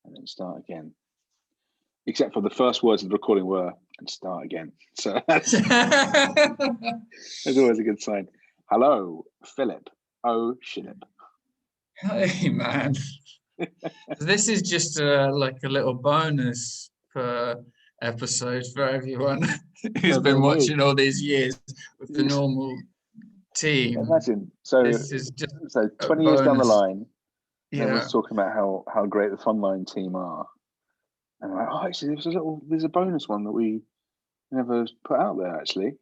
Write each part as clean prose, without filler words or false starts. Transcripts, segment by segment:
and then start again. Except for the first words of the recording were "and start again." So that's always a good sign. Hello, Philip. Oh, Shillip. Hey, man. This is just like a little bonus per episode for everyone who's been watching all these years with the normal team. Imagine. So this is just 20 years down the line, Yeah. everyone's talking about how great the Funline team are. And I'm like, oh, actually, there's a bonus one that we never put out there, actually.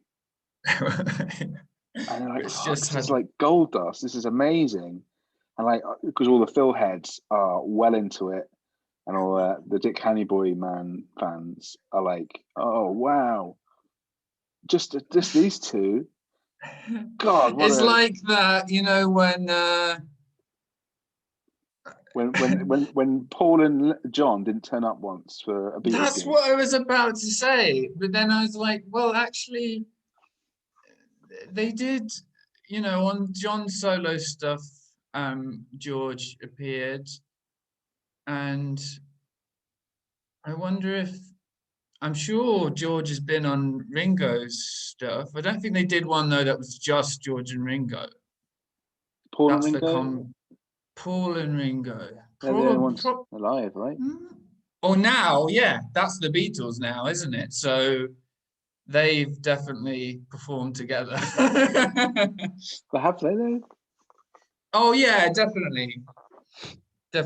And they're like, this is like gold dust. This is amazing. And like, because all the Phil heads are well into it, and all the Dick Hanny Boy Man fans are like, oh wow, just these two. God, it's like that, you know, when Paul and John didn't turn up once for a Beatles That's game. what I was about to say, but then I was like, well, actually, they did, you know, on John's solo stuff. George appeared, and I wonder if I'm sure George has been on Ringo's stuff. I don't think they did one though that was just George and Ringo. Paul and Ringo. Paul and Ringo. They're the only ones alive, right? Oh, now, yeah, that's the Beatles now, isn't it? So they've definitely performed together. But have they though? Oh yeah, definitely. I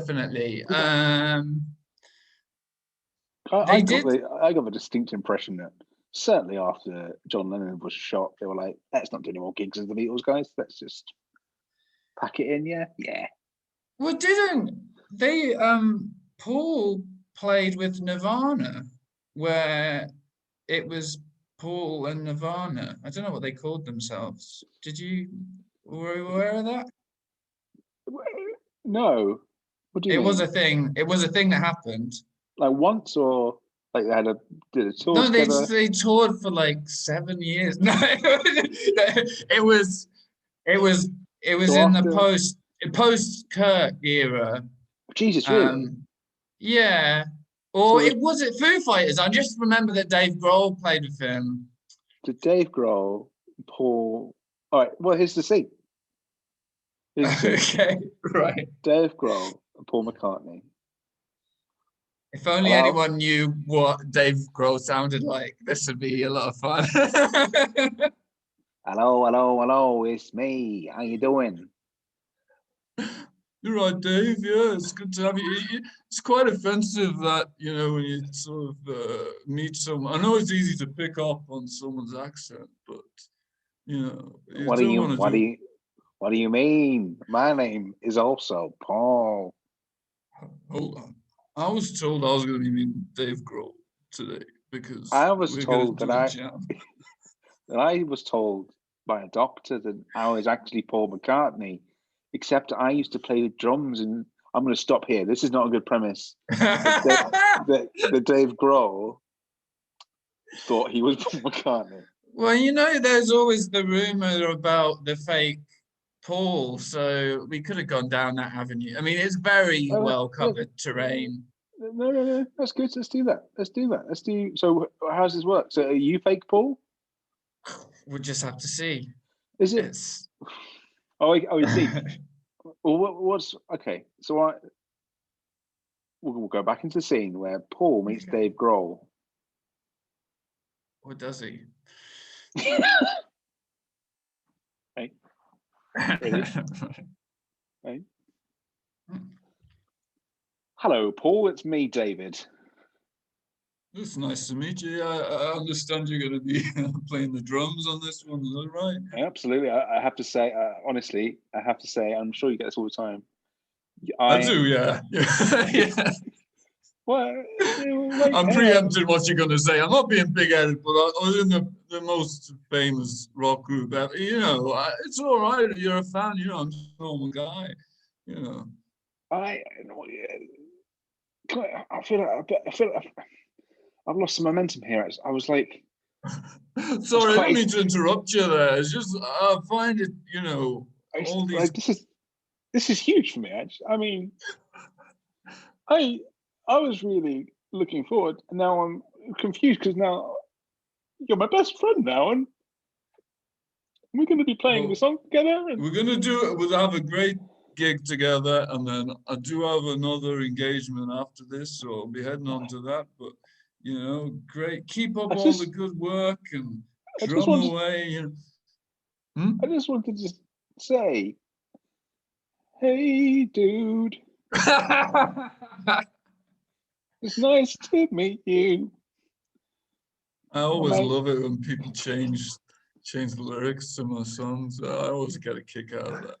got a distinct impression that certainly after John Lennon was shot, they were like, let's not do any more gigs as the Beatles, guys. Let's just pack it in, yeah. Well, didn't they? Paul played with Nirvana, where it was Paul and Nirvana. I don't know what they called themselves. Were you aware of that? No. What do you mean? It was a thing. It was a thing that happened. Like once, or like they did a tour? No, together? they toured for like 7 years. No, it was so in the post Kirk era. Jesus, really? Yeah. Or so was it Foo Fighters? I just remember that Dave Grohl played with him. Did Dave Grohl, Paul? All right. Well, here's the scene. Okay, right. Dave Grohl and Paul McCartney. If only anyone knew what Dave Grohl sounded like, this would be a lot of fun. Hello, it's me. How you doing? You're right, Dave. Yeah, it's good to have you. It's quite offensive that, you know, when you sort of meet someone. I know it's easy to pick up on someone's accent, but, you know. What do you mean? My name is also Paul. Hold on. I was told I was going to be meeting Dave Grohl today because I was told that I was told by a doctor that I was actually Paul McCartney, except I used to play the drums, and I'm going to stop here. This is not a good premise. that Dave Grohl thought he was Paul McCartney. Well, you know, there's always the rumor about the fake Paul, so we could have gone down that avenue. I mean, it's very well covered terrain. No, that's good. Let's do that. So how does this work? So are you fake Paul? We'll just have to see. Is it? You see. Well, what's okay? So we'll go back into the scene where Paul meets Dave Grohl. Or does he? Hey. Ready? Hey. Hello, Paul. It's me, David. It's nice to meet you. I understand you're going to be playing the drums on this one. Is that right? Absolutely. I have to say, honestly, I'm sure you get this all the time. I do, yeah. Yeah. Well, I'm preempting what you're going to say. I'm not being big-headed, but I was in the most famous rock group ever. You know, it's all right if you're a fan. You know, I'm just a normal guy. You know. I feel like I've lost some momentum here. I was like, sorry, I don't mean to interrupt you there. It's just I find it, you know, all these. Like, this is huge for me. I mean, I I was really looking forward, and now I'm confused because now you're my best friend now, and we're going to be playing the Well, song together. And we're gonna do it. We'll have a great gig together, and then I do have another engagement after this, so I'll be heading on to that. But great. Keep up I all the just, good work and I just drum wanted, away. I just wanted to say, hey, dude, it's nice to meet you. I Well, always mate, love it when people change the lyrics to my songs. I always get a kick out of that.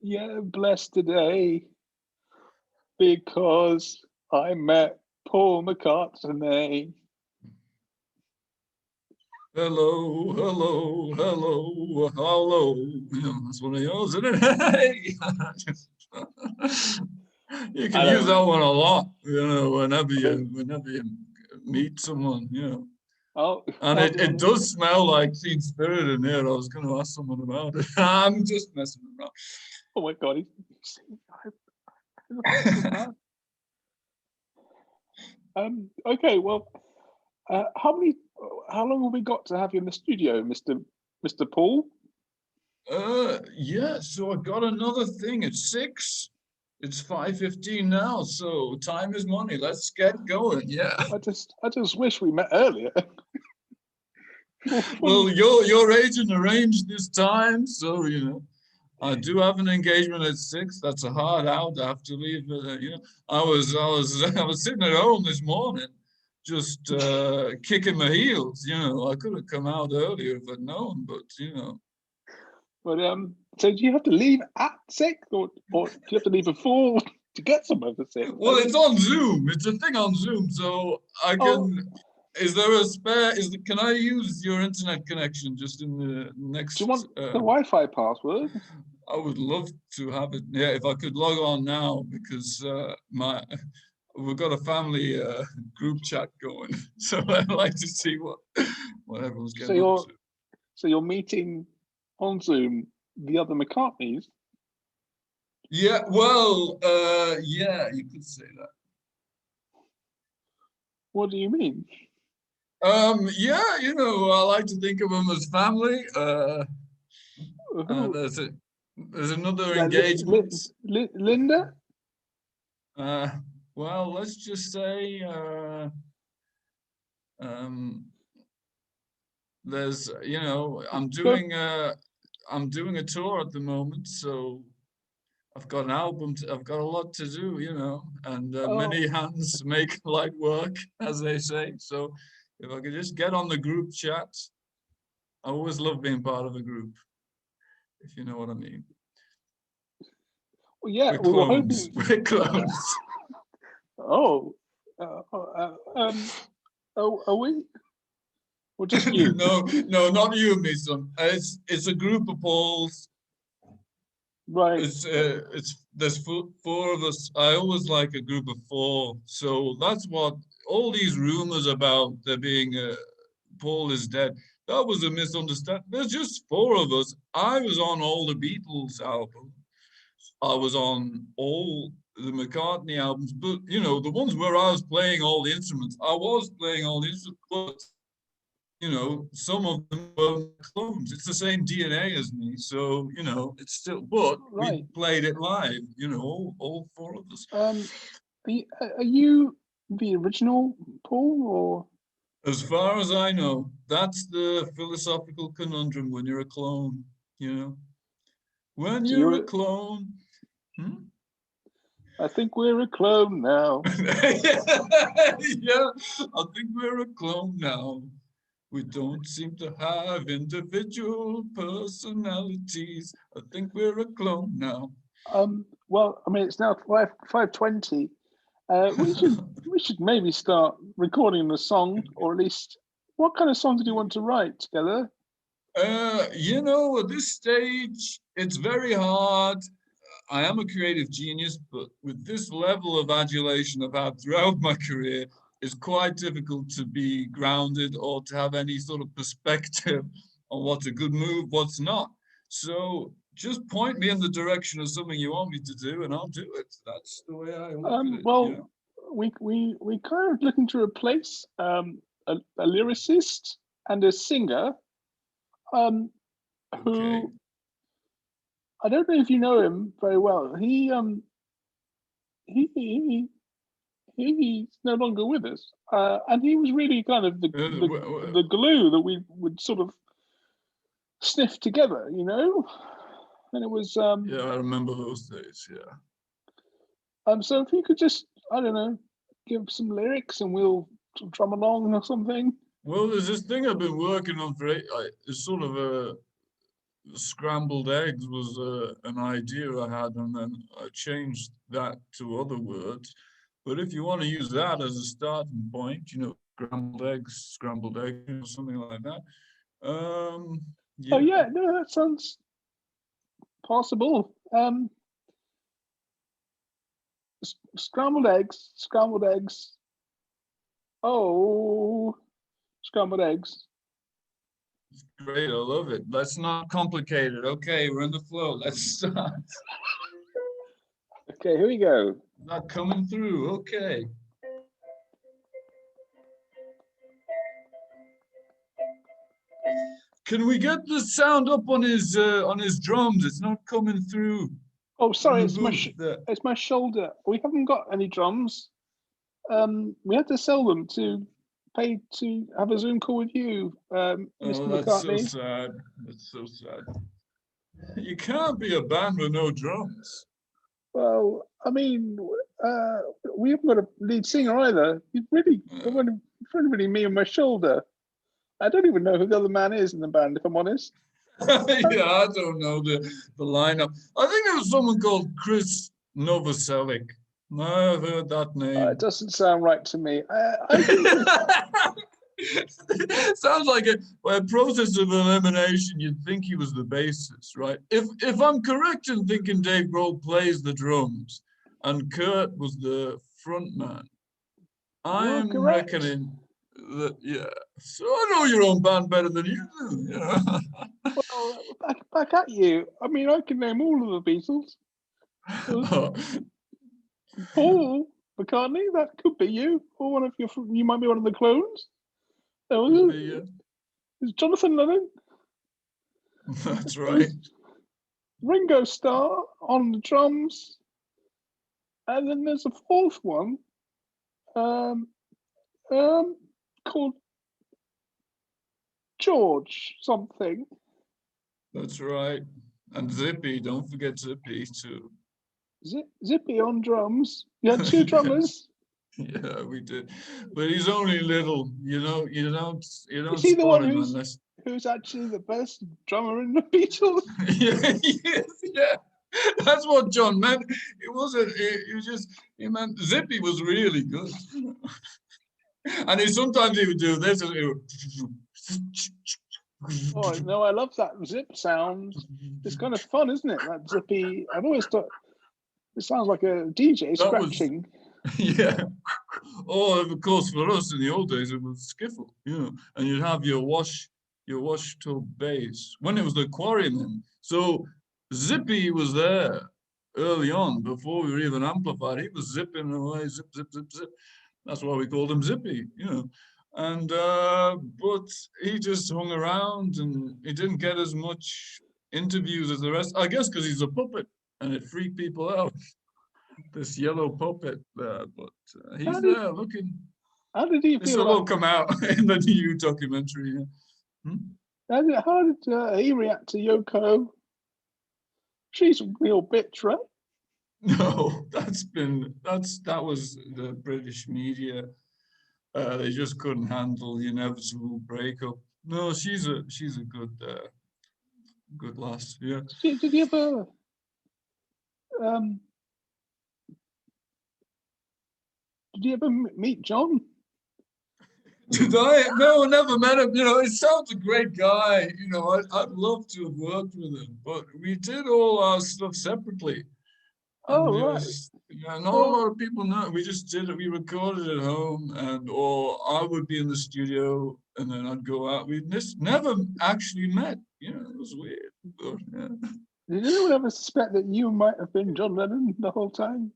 yeah, blessed today because I met Paul McCartney. Hello, hello, hello, hello. That's one of yours, isn't it? Hey! You can I use that don't. one a lot, whenever I you mean, whenever you meet someone, I'll, And I'll be it honest. does smell like Teen Spirit in here. I was going to ask someone about it. I'm just messing Oh my God, who the fuck is around. that? Okay, well, how many? How long have we got to have you in the studio, Mister Paul? Yeah. So I got another thing at 6. It's 5:15 now, so time is money. Let's get going. Yeah. I just wish we met earlier. Well, your agent arranged this time, so I do have an engagement at 6. That's a hard out. I have to leave. I was sitting at home this morning, just kicking my heels. I could have come out earlier if I'd known, but But so do you have to leave at 6, or do you have to leave before to get somewhere for 6? Well, it's on Zoom. It's a thing on Zoom, so I Oh, can. Is there a spare? Can I use your internet connection just in the do you next? want the Wi-Fi password? I would love to have it. Yeah, if I could log on now because we've got a family group chat going, so I'd like to see what everyone's So getting up you're to. so you're meeting on Zoom the other McCartneys. Yeah, well, yeah, you could say that. What do you mean? Yeah, I like to think of them as family. Who? There's another Like engagement. Linda? Uh, well, let's just say um, there's, Go. I'm doing a tour at the moment, so I've got an album. I've got a lot to do, and Oh, many hands make light work, as they say. So if I could just get on the group chat, I always love being part of a group, if you know what I mean. well, yeah. We're We were clones. hoping. We're clones. Oh, uh, uh, um. Oh, are we? Or just you? No, no, not you and me, son. It's a group of Pauls. Right. It's there's four of us. I always like a group of 4. So that's what all these rumors about there being Paul is dead. That was a misunderstanding. There's just 4 of us. I was on all the Beatles albums. I was on all the McCartney albums, but the ones where I was playing all the instruments. I was playing all the instruments, but some of them were clones. It's the same DNA as me, so it's still. But we Right. played it live. All 4 of us. Are you the original Paul, or As far as I know, that's the philosophical conundrum when you're a clone. When so you're a you're? clone. Hmm? I think we're a clone now. Yeah, I think we're a clone now. We don't seem to have individual personalities. I think we're a clone now. Well, I mean, it's now 5:20. We should maybe start recording the song, or at least, what kind of song do you want to write together? At this stage, it's very hard. I am a creative genius, but with this level of adulation I've had throughout my career, it's quite difficult to be grounded or to have any sort of perspective on what's a good move, what's not. So just point me in the direction of something you want me to do, and I'll do it. That's the way I look at it. Well, we kind of looking to replace a lyricist and a singer, who Okay. I don't know if you know him very well. He's no longer with us, and he was really kind of the glue that we would sort of sniff together, you know. And it was yeah, I remember those days. Yeah. So if you could just, I don't know, give some lyrics and we'll drum along or something. Well, there's this thing I've been working on for it's sort of a scrambled eggs was an idea I had, and then I changed that to other words. But if you want to use that as a starting point, you know, scrambled eggs, or something like that. Yeah. Oh yeah, no, that sounds possible. Scrambled eggs. Oh, scrambled eggs. Great, I love it. Let's not complicate it. Okay, we're in the flow. Let's start. Okay, here we go. Not coming through. Okay. Can we get the sound up on his drums? It's not coming through. Oh, sorry, it's my shoulder. We haven't got any drums. We had to sell them to pay to have a Zoom call with you, Mr. McCartney. That's so sad. That's so sad. You can't be a band with no drums. Well, I mean, we haven't got a lead singer either. You've really, really me on my shoulder. I don't even know who the other man is in the band, if I'm honest. Yeah, I don't know the lineup. I think it was someone called Chris Novoselic. I've heard that name. It doesn't sound right to me. Sounds like a process of elimination. You'd think he was the bassist, right? If I'm correct in thinking Dave Grohl plays the drums and Kurt was the front man, I'm reckoning that, yeah. So I know your own band better than you do, you know. Well, back at you. I mean, I can name all of the Beatles. Paul McCartney, that could be you, or one of your. You might be one of the clones. There's Jonathan Lennon. That's right. Ringo Starr on the drums, and then there's a fourth one, called George something. That's right. And Zippy, don't forget Zippy too. Zippy on drums. You had two drummers. Yeah, we did, but he's only little. You know, you don't. Is he the one who's actually the best drummer in the Beatles? Yeah. That's what John meant. It wasn't. It was just. He meant Zippy was really good. And sometimes he would do this. And he would... Oh no, I love that zip sound. It's kind of fun, isn't it? That zippy. I've always thought it sounds like a DJ scratching. Yeah. Or of course, for us in the old days, it was skiffle, you know, and you'd have your wash tub bass when it was the Quarrymen. So Zippy was there early on before we were even amplified. He was zipping away, zip, zip, zip, zip. That's why we called him Zippy, you know. And but he just hung around and he didn't get as much interviews as the rest. I guess because he's a puppet and it freaked people out. This yellow puppet there, but he's there looking. How did he feel? This will all come out in the new documentary. Hmm? How did he react to Yoko? She's a real bitch, right? No, that was the British media. They just couldn't handle the inevitable breakup. No, she's a good lass. Yeah. Did you ever? Did you ever meet John? Did I? No, I never met him. You know, he sounds a great guy. You know, I'd love to have worked with him, but we did all our stuff separately. Oh, right. Yeah, not a lot of people know. We just did it. We recorded at home, or I would be in the studio, and then I'd go out. We just never actually met. it was weird. But, yeah. Did anyone ever suspect that you might have been John Lennon the whole time?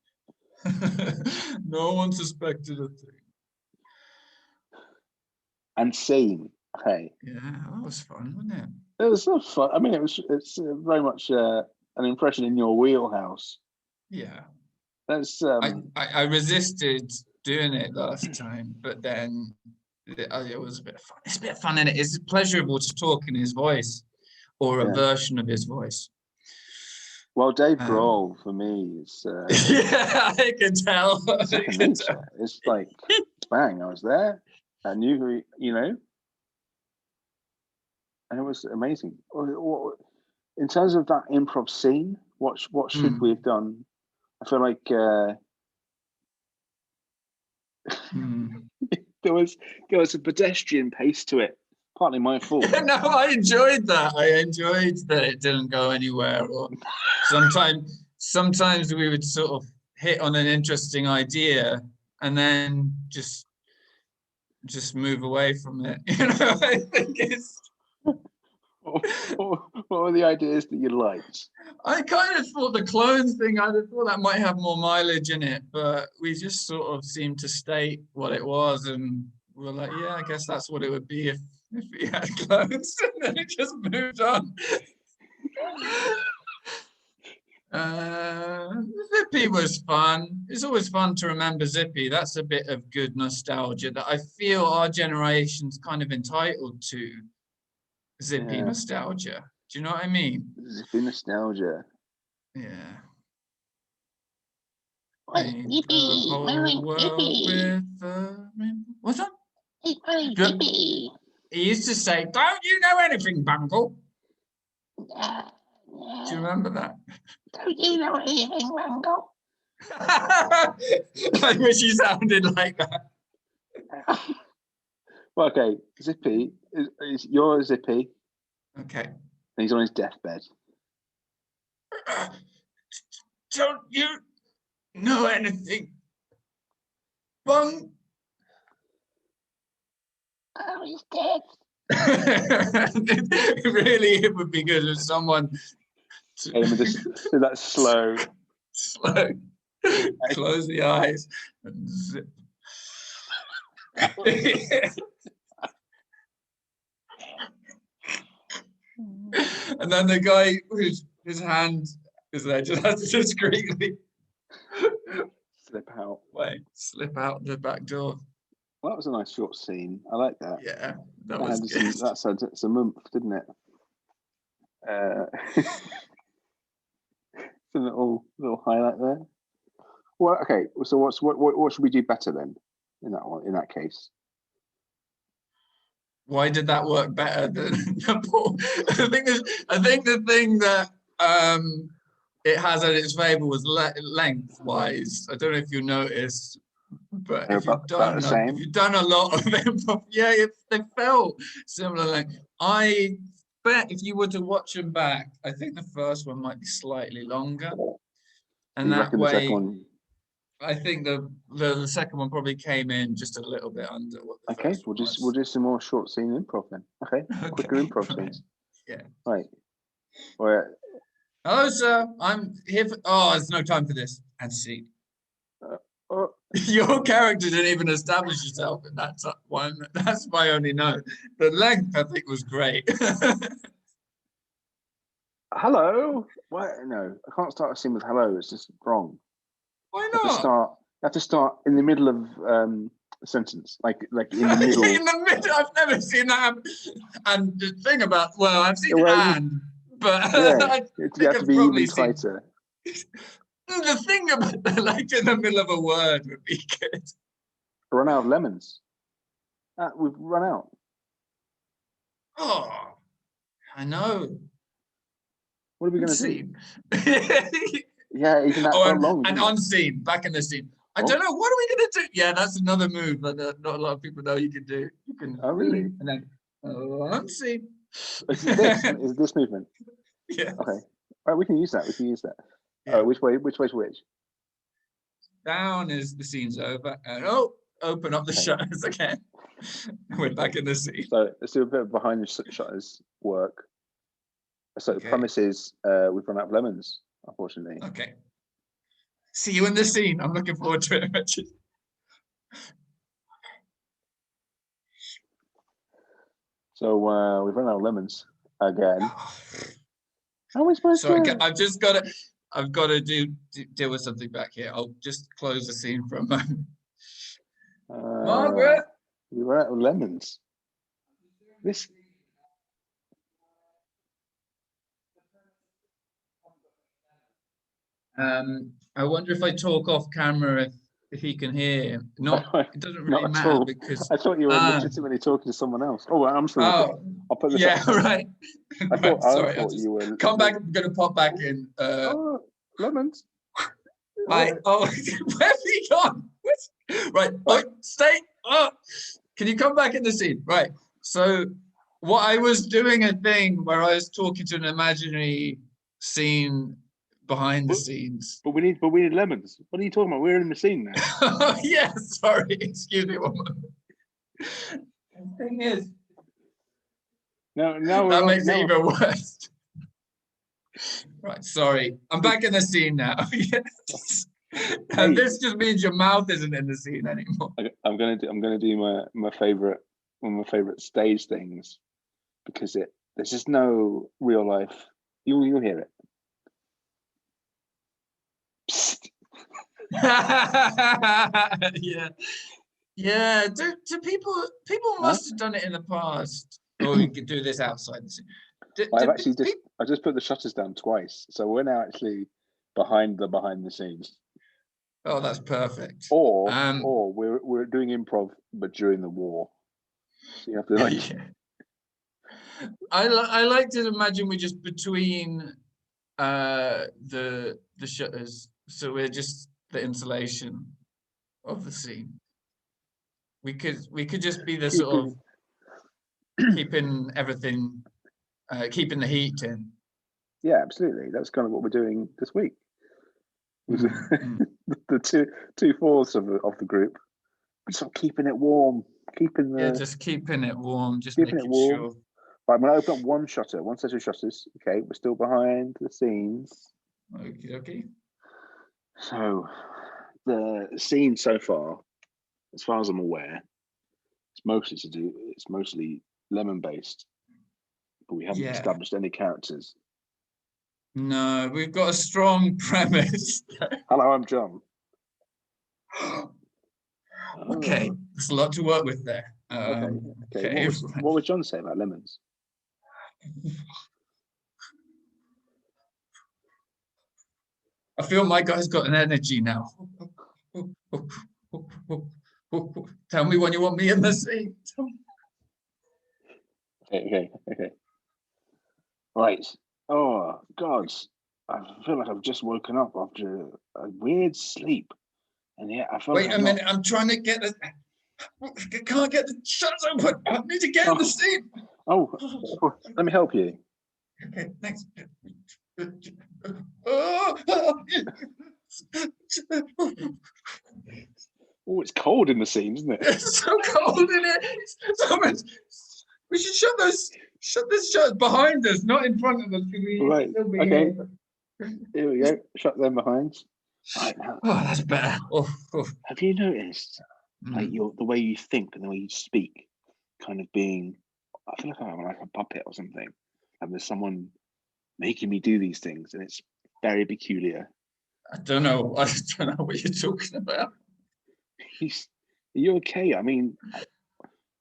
No one suspected a thing. And scene. Hey. Yeah, that was fun, wasn't it? It was so fun. I mean, it's very much an impression in your wheelhouse. Yeah. That's I resisted doing it last time, but then it was a bit of fun. It's a bit of fun, and it's pleasurable to talk in his voice or a version of his voice. Well, Dave Grohl for me is yeah, I can tell. second nature. It's like bang, I was there. I knew who and it was amazing. In terms of that improv scene, what should we have done? I feel like there was a pedestrian pace to it. Partly my fault. No, I enjoyed that. I enjoyed that it didn't go anywhere. Or sometimes we would sort of hit on an interesting idea and then just move away from it. I think it's. What were the ideas that you liked? I kind of thought the clones thing, I thought that might have more mileage in it, but we just sort of seemed to state what it was, and we're like, yeah, I guess that's what it would be if we had clones, and then it just moved on. Zippy was fun. It's always fun to remember Zippy. That's a bit of good nostalgia that I feel our generation's kind of entitled to. Zippy nostalgia. Do you know what I mean? Zippy nostalgia. Yeah. Zippy, Zippy. What's that? Zippy. He used to say, "Don't you know anything, Bungle?" Do you remember that? Don't you know anything, Bungle? I wish he sounded like that. Well, okay, Zippy is you're Zippy. Okay. And he's on his deathbed. Don't you know anything, Bung? Oh, he's dead. Really, it would be good if someone With that slow, close the eyes and zip. And then the guy his hand is there just has to discreetly slip out the back door. Well, that was a nice short scene. I like that. Yeah, that was good. That's a month, didn't it? It's a little highlight there. Well, okay. So what should we do better then in that case? Why did that work better than the I think the thing that it has at its favor was lengthwise. I don't know if you noticed, but if you've done a lot of improv, they felt similar length. I bet if you were to watch them back, I think the first one might be slightly longer, and that way, I think the second one probably came in just a little bit under what the first one was. We'll do some more short scene improv then. Okay. Quicker improv scenes. Yeah. Right. Well, hello, sir. I'm here for. Oh, there's no time for this. And see. Your character didn't even establish yourself in that one. That's my only note. The length, I think, was great. Hello. What? No, I can't start a scene with hello. It's just wrong. Why not? You have to start in the middle of a sentence, like in the middle. In the middle. I've never seen that. And the thing about I've seen but you have to be even tighter. The thing about like in the middle of a word would be good. Run out of lemons. We've run out. Oh, I know. What are we going to do? Yeah, even that long. And on scene, back in the scene. I don't know. What are we going to do? Yeah, that's another move that not a lot of people know you can do. You can. Oh, really? And then on scene. Is this movement? Yeah. Okay. All right, we can use that. Yeah. Which way's which? Down is the scene's over, and open up the shutters again. We're back in the scene. So let's do a bit of behind the shutters work. So the premise is we've run out of lemons, unfortunately. Okay. See you in the scene. I'm looking forward to it, Richard. So we've run out of lemons again. How are we supposed to? I've got to deal with something back here. I'll just close the scene for a moment. Margaret, we ran out of lemons. This. I wonder if I talk off camera if he can hear. It doesn't really matter because I thought you were legitimately talking to someone else. Oh, I'm sorry. I'll put this. Yeah, right. I thought you were. Come back. I'm gonna pop back in. Lemons. Right. Oh, where have you gone? Right. Oh, stay. Oh, can you come back in the scene? Right. So, what I was doing a thing where I was talking to an imaginary scene behind the scenes. But we need lemons. What are you talking about? We're in the scene now. Oh, yeah, sorry. Excuse me one moment. The thing is, that makes it even worse. Right, sorry. I'm back in the scene now. Yes. And this just means your mouth isn't in the scene anymore. I'm gonna do one of my favorite stage things, because there's just no real life. You'll hear it. Yeah. Do people must have done it in the past, or you could do this outside the scene. I just put the shutters down twice, so we're now actually behind the scenes. Oh, that's perfect. Or we're doing improv, but during the war. So you have to like. Yeah. I like to imagine we're just between the shutters, so we're just the insulation of the scene. We could just be the sort of keeping everything, keeping the heat in. Yeah, absolutely. That's kind of what we're doing this week. The two-fourths of the group, just sort of keeping it warm, just keeping it warm, just keeping making it warm. sure. Right, I'm gonna open up one set of shutters. Okay, we're still behind the scenes. Okay. So the scene so far, as far as I'm aware, it's mostly lemon based, but we haven't established any characters. No, we've got a strong premise. Hello, I'm John. Okay, there's a lot to work with there. Okay. What was John saying about lemons? I feel my guy's got an energy now. Tell me when you want me in the scene. Okay. Right. Oh, God. I feel like I've just woken up after a weird sleep. And yeah, I feel Wait a minute, I'm trying to get the... I can't get the shutters open. I need to get in the scene. Oh, let me help you. Okay, thanks. Oh, it's cold in the scene, isn't it? It's so cold in it. We should shut the shutters behind us, not in front of us. Right. Okay. Here we go. Shut them behind. Right now. Oh, that's better. Have you noticed, like the way you think and the way you speak, kind of being? I feel like I'm like a puppet or something. And there's someone making me do these things, and it's very peculiar. I don't know what you're talking about. Are you okay? I mean,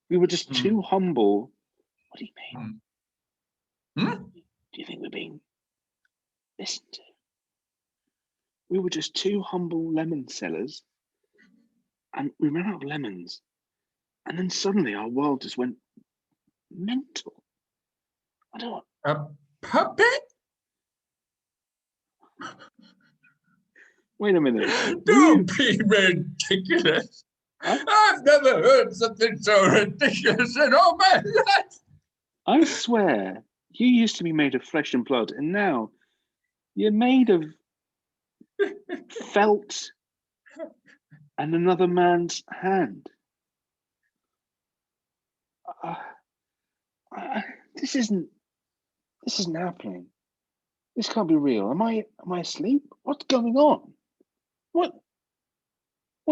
we were just too humble. What do you mean? Do you think we're being listened to? We were just two humble lemon sellers, and we ran out of lemons, and then suddenly our world just went mental. I don't. A puppet? Wait a minute. Don't be ridiculous. I've never heard something so ridiculous in all my life. I swear, you used to be made of flesh and blood, and now you're made of felt and another man's hand. This isn't this isn't happening. This can't be real. Am I asleep? What's going on? What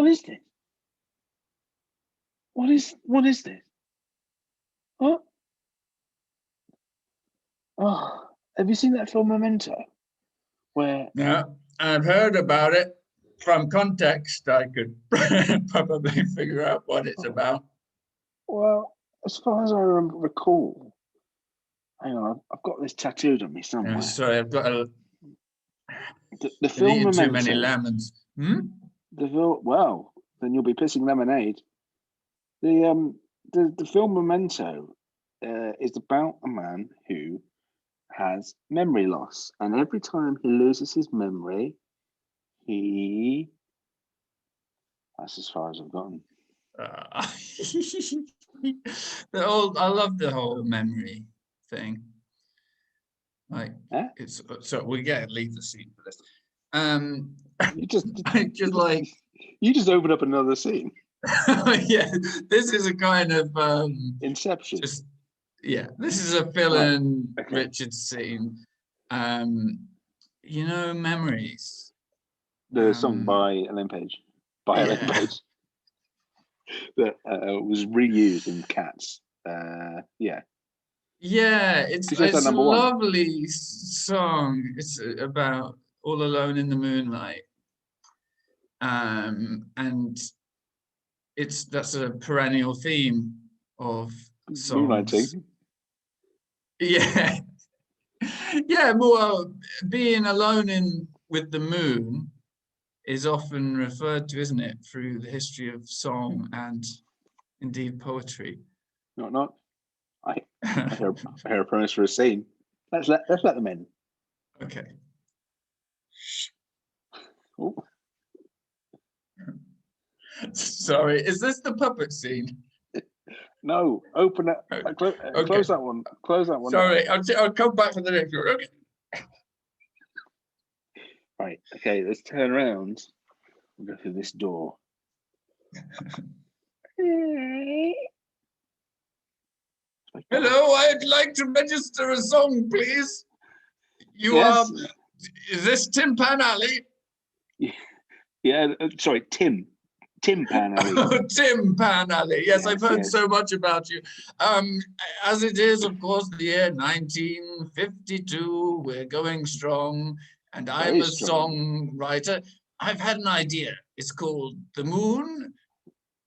is this? What is this? What? Oh, have you seen that film Memento? Where No, I've heard about it. From context, I could probably figure out what it's about. well, as far as I recall, hang on, I've got this tattooed on me somewhere. I'm sorry, I've got The film Memento. too many lemons. Well, then you'll be pissing lemonade. The film Memento is about a man who has memory loss, and every time he loses his memory, that's as far as I've gotten. I love the whole memory thing. Like, it's so we gotta leave the scene for this. You just opened up another scene. Yeah, this is a kind of Inception. This is a Phil and Richard scene. Memories. The song by Ellen Page. Ellen Page. That was reused in Cats. Yeah, it's a lovely song. It's about All Alone in the Moonlight. And that's a perennial theme of songs. Moonlighting. Yeah. Yeah, more being alone with the moon is often referred to, isn't it, through the history of song and indeed poetry. Not. I hear a promise for a scene. Let's let them in. Okay. Ooh. Sorry, is this the puppet scene? No, open it. Close that one. Close that one. Sorry, I'll come back for the next one. Okay. Right. Okay. Let's turn around and go through this door. Hello, I'd like to register a song, please. Yes. Is this Tim Pan Alley? Yeah. Sorry, Tim Pan Alley. Tim Pan Alley. Yes, I've heard so much about you. As it is, of course, the year 1952. We're going strong, and I'm a songwriter. I've had an idea. It's called The Moon.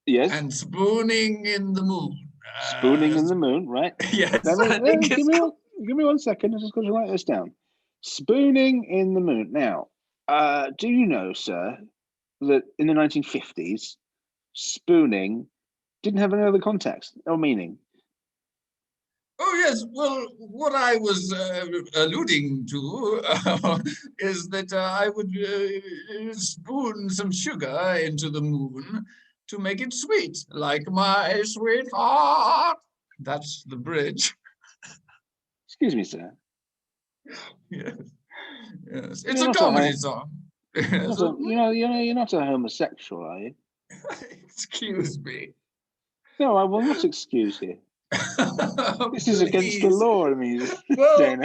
Yes. And Spooning in the Moon. Spooning in the Moon, right? Yes. Give me 1 second. I'm just going to write this down. Spooning in the Moon. Now, do you know, sir, that in the 1950s, spooning didn't have any other context or meaning? Oh, yes. Well, what I was alluding to is that I would spoon some sugar into the moon to make it sweet, like my sweetheart. That's the bridge. Excuse me, sir. Yes. It's a comedy song. You're not a homosexual, are you? Excuse me. No, I will not excuse you. This is against the law. I mean, well, in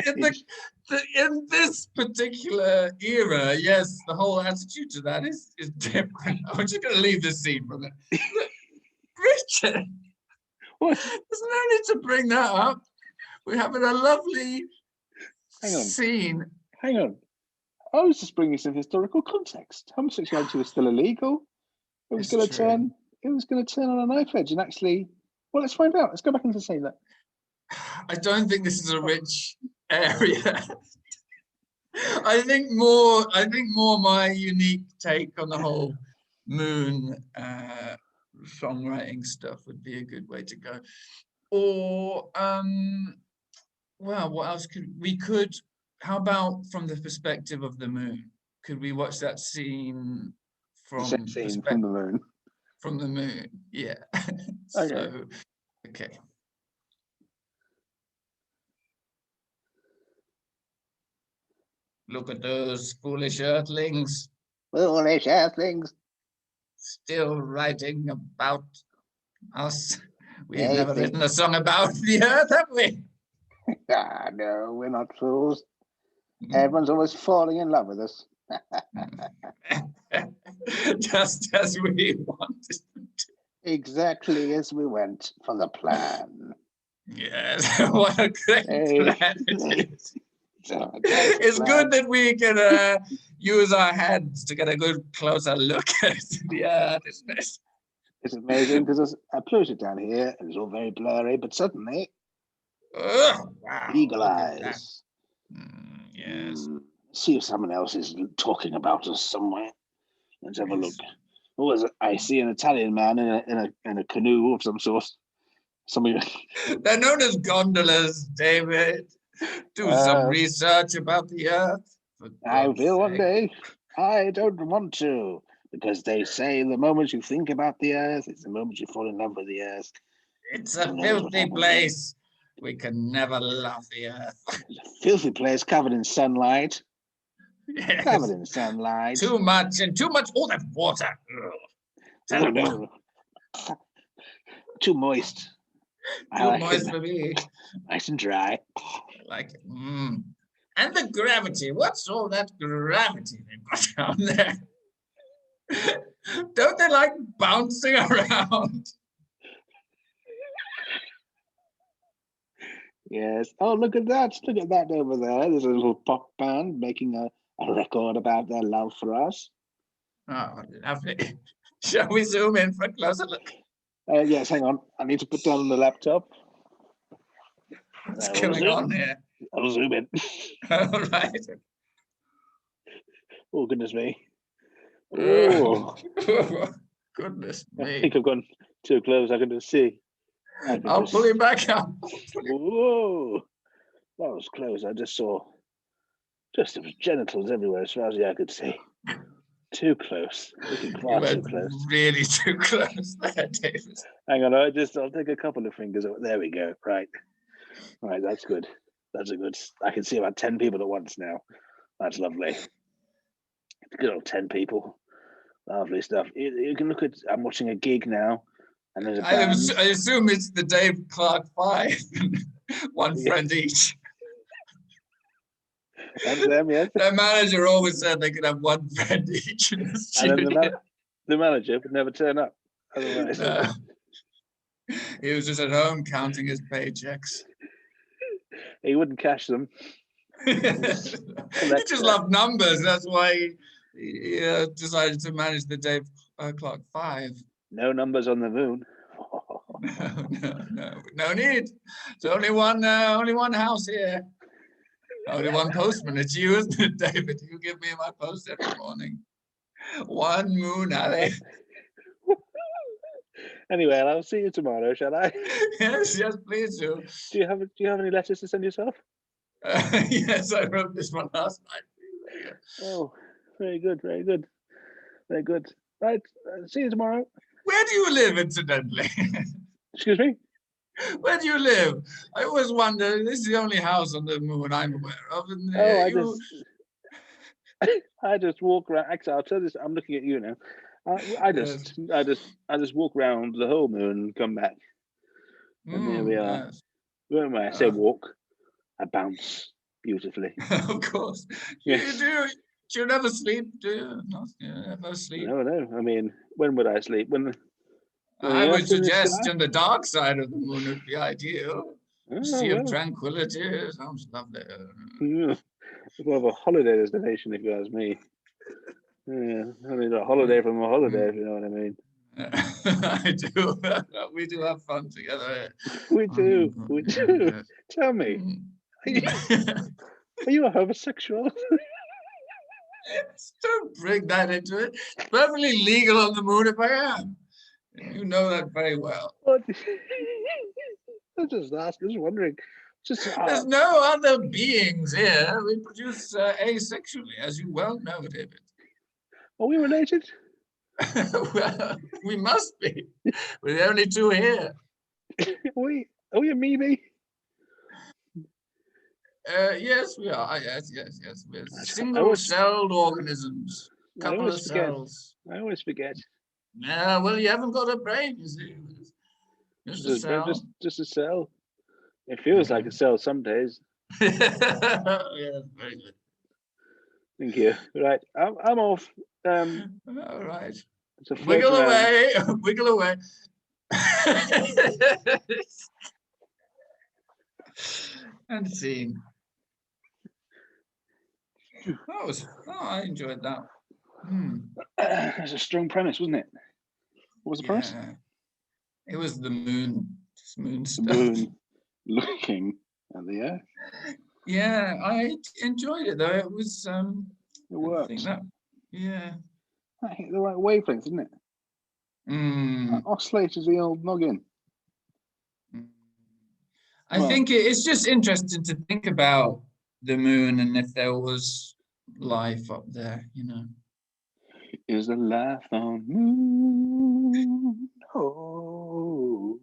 this particular era, yes, the whole attitude to that is different. I'm just going to leave this scene for a minute. Richard, what? There's no need to bring that up. We're having a lovely scene. Hang on. I was just bringing some historical context. Homosexuality was still illegal. It was going to turn. It was going to turn on a knife edge, and actually, well, let's find out. Let's go back into say that. I don't think this is a rich area. I think more my unique take on the whole moon songwriting stuff would be a good way to go. Or well, what else could how about from the perspective of the moon? Could we watch that scene from the moon? From the moon, yeah. Okay. Okay. Look at those foolish earthlings. Foolish earthlings. Still writing about us. We've never written a song about the earth, have we? Ah, no, we're not fools. Everyone's always falling in love with us. Just as we wanted them to. Exactly as we went for the plan. Yes, what a great plan it is. It's good that we can use our hands to get a good closer look at the earth, isn't it? It's amazing because I close it down here and it's all very blurry, but suddenly, Oh, wow, eagle look at that. eyes. Yes. See if someone else is talking about us somewhere. Let's have a look. Oh, I see an Italian man in a canoe of some sort. They're known as gondolas, David. Do some research about the earth. I will one day. I don't want to, because they say the moment you think about the earth, it's the moment you fall in love with the earth. It's a filthy place. We can never love the earth. It's a filthy place covered in sunlight. Yes. Covered in sunlight. Too much all that water. Oh, no. Too moist. Too moist for me. Nice and dry. Like it. And the gravity. What's all that gravity they've got down there? Don't they like bouncing around? Yes. Oh, look at that. Look at that over there. There's a little pop band making a record about their love for us. Oh, lovely. Shall we zoom in for a closer look? Yes, hang on. I need to put down the laptop. What's going on here? I'll zoom in. All right. Oh, goodness me. Oh. Goodness me. I think I've gone too close. I can just see. I'll pull you back up. Whoa. That was close. I just saw there was genitals everywhere as far as the eye could see. Too close. Far too close. Really too close there, David. Hang on, I'll take a couple of fingers. There we go. Right, that's good. That's a good. I can see about 10 people at once now. That's lovely. Good old 10 people. Lovely stuff. You can look at. I'm watching a gig now, and there's a band. I assume it's the Dave Clark 5. One friend each. That's them, yes. Their manager always said they could have one friend each in the studio. And then the manager would never turn up. Otherwise, he was just at home counting his paychecks. He wouldn't cash them. He just loved numbers. That's why he decided to manage the Dave Clark 5. No numbers on the moon. No need. It's only one house here. Only one postman. It's you, isn't it, David? You give me my post every morning. One moon alley. Anyway, I'll see you tomorrow, shall I? Yes, please do. Do you have any letters to send yourself? Yes, I wrote this one last night. Oh, very good. Right, see you tomorrow. Where do you live, incidentally? Excuse me? Where do you live? I always wonder. This is the only house on the moon I'm aware of. And, I just walk around. Actually, I'll tell this. I'm looking at you now. I just walk around the whole moon and come back. And there we are. Yes. When I say walk, I bounce beautifully. Of course. Yes. You never sleep, do you? You never sleep. No. I mean, when would I sleep? I would suggest on the dark side of the moon would be ideal. Sea of tranquility sounds lovely. Yeah. It's more of a holiday destination, if you ask me. Yeah, I mean, a holiday from a holiday, if you know what I mean. I do. We do have fun together. We do. Tell me, are you a homosexual? Don't bring that into it. It's perfectly legal on the moon if I am. You know that very well. What? I just wondering. There's no other beings here. We produce asexually, as you well know, David. Are we related? Well, we must be. We're the only two here. Are we amoeba? Yes, we are. Yes. We're single-celled organisms. Couple of cells. I always forget. Yeah, well, you haven't got a brain, you see. Just a cell. Just a cell. It feels like it sells some days. Yeah, very good. Thank you. Right, I'm off. All right. It's a Wiggle float around. away. Wiggle away. And scene. I enjoyed that. It's a strong premise, wasn't it? What was the premise? Yeah. It was the moon. Just moon The stuff. moon looking at the earth. Yeah, I enjoyed it though. It was It I worked. think that, yeah. I hit the right wavelength, isn't it? Oscillates the old noggin. I think it's just interesting to think about the moon and if there was life up there, you know. Is the life on moon? Oh.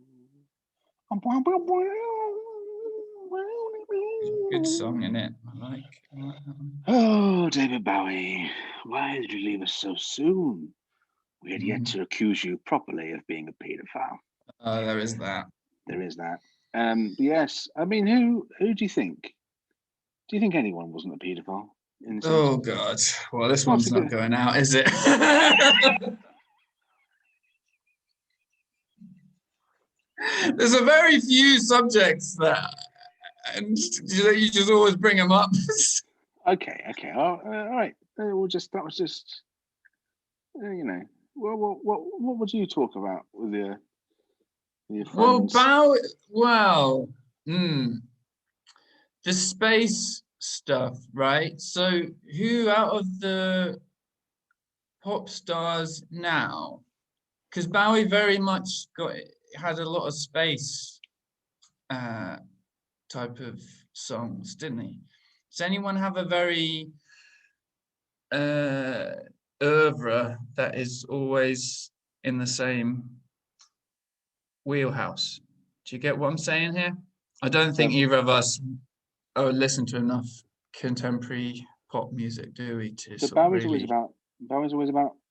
Good song in it. I like that one. Oh, David Bowie, why did you leave us so soon? We had yet to accuse you properly of being a paedophile. Oh, there is that. There is that. Yes, I mean, who do you think? Do you think anyone wasn't a paedophile? Oh God! Well, this one's not going out, is it? There's a very few subjects that, and you just always bring them up. Okay. All right. That was just, you know. What would you talk about with your friends? The space stuff, right? So, who out of the pop stars now? Because Bowie very much had a lot of space type of songs, didn't he? Does anyone have a very oeuvre that is always in the same wheelhouse? Do you get what I'm saying here? I don't think either of us listen to enough contemporary pop music, do we? So Bowie's always about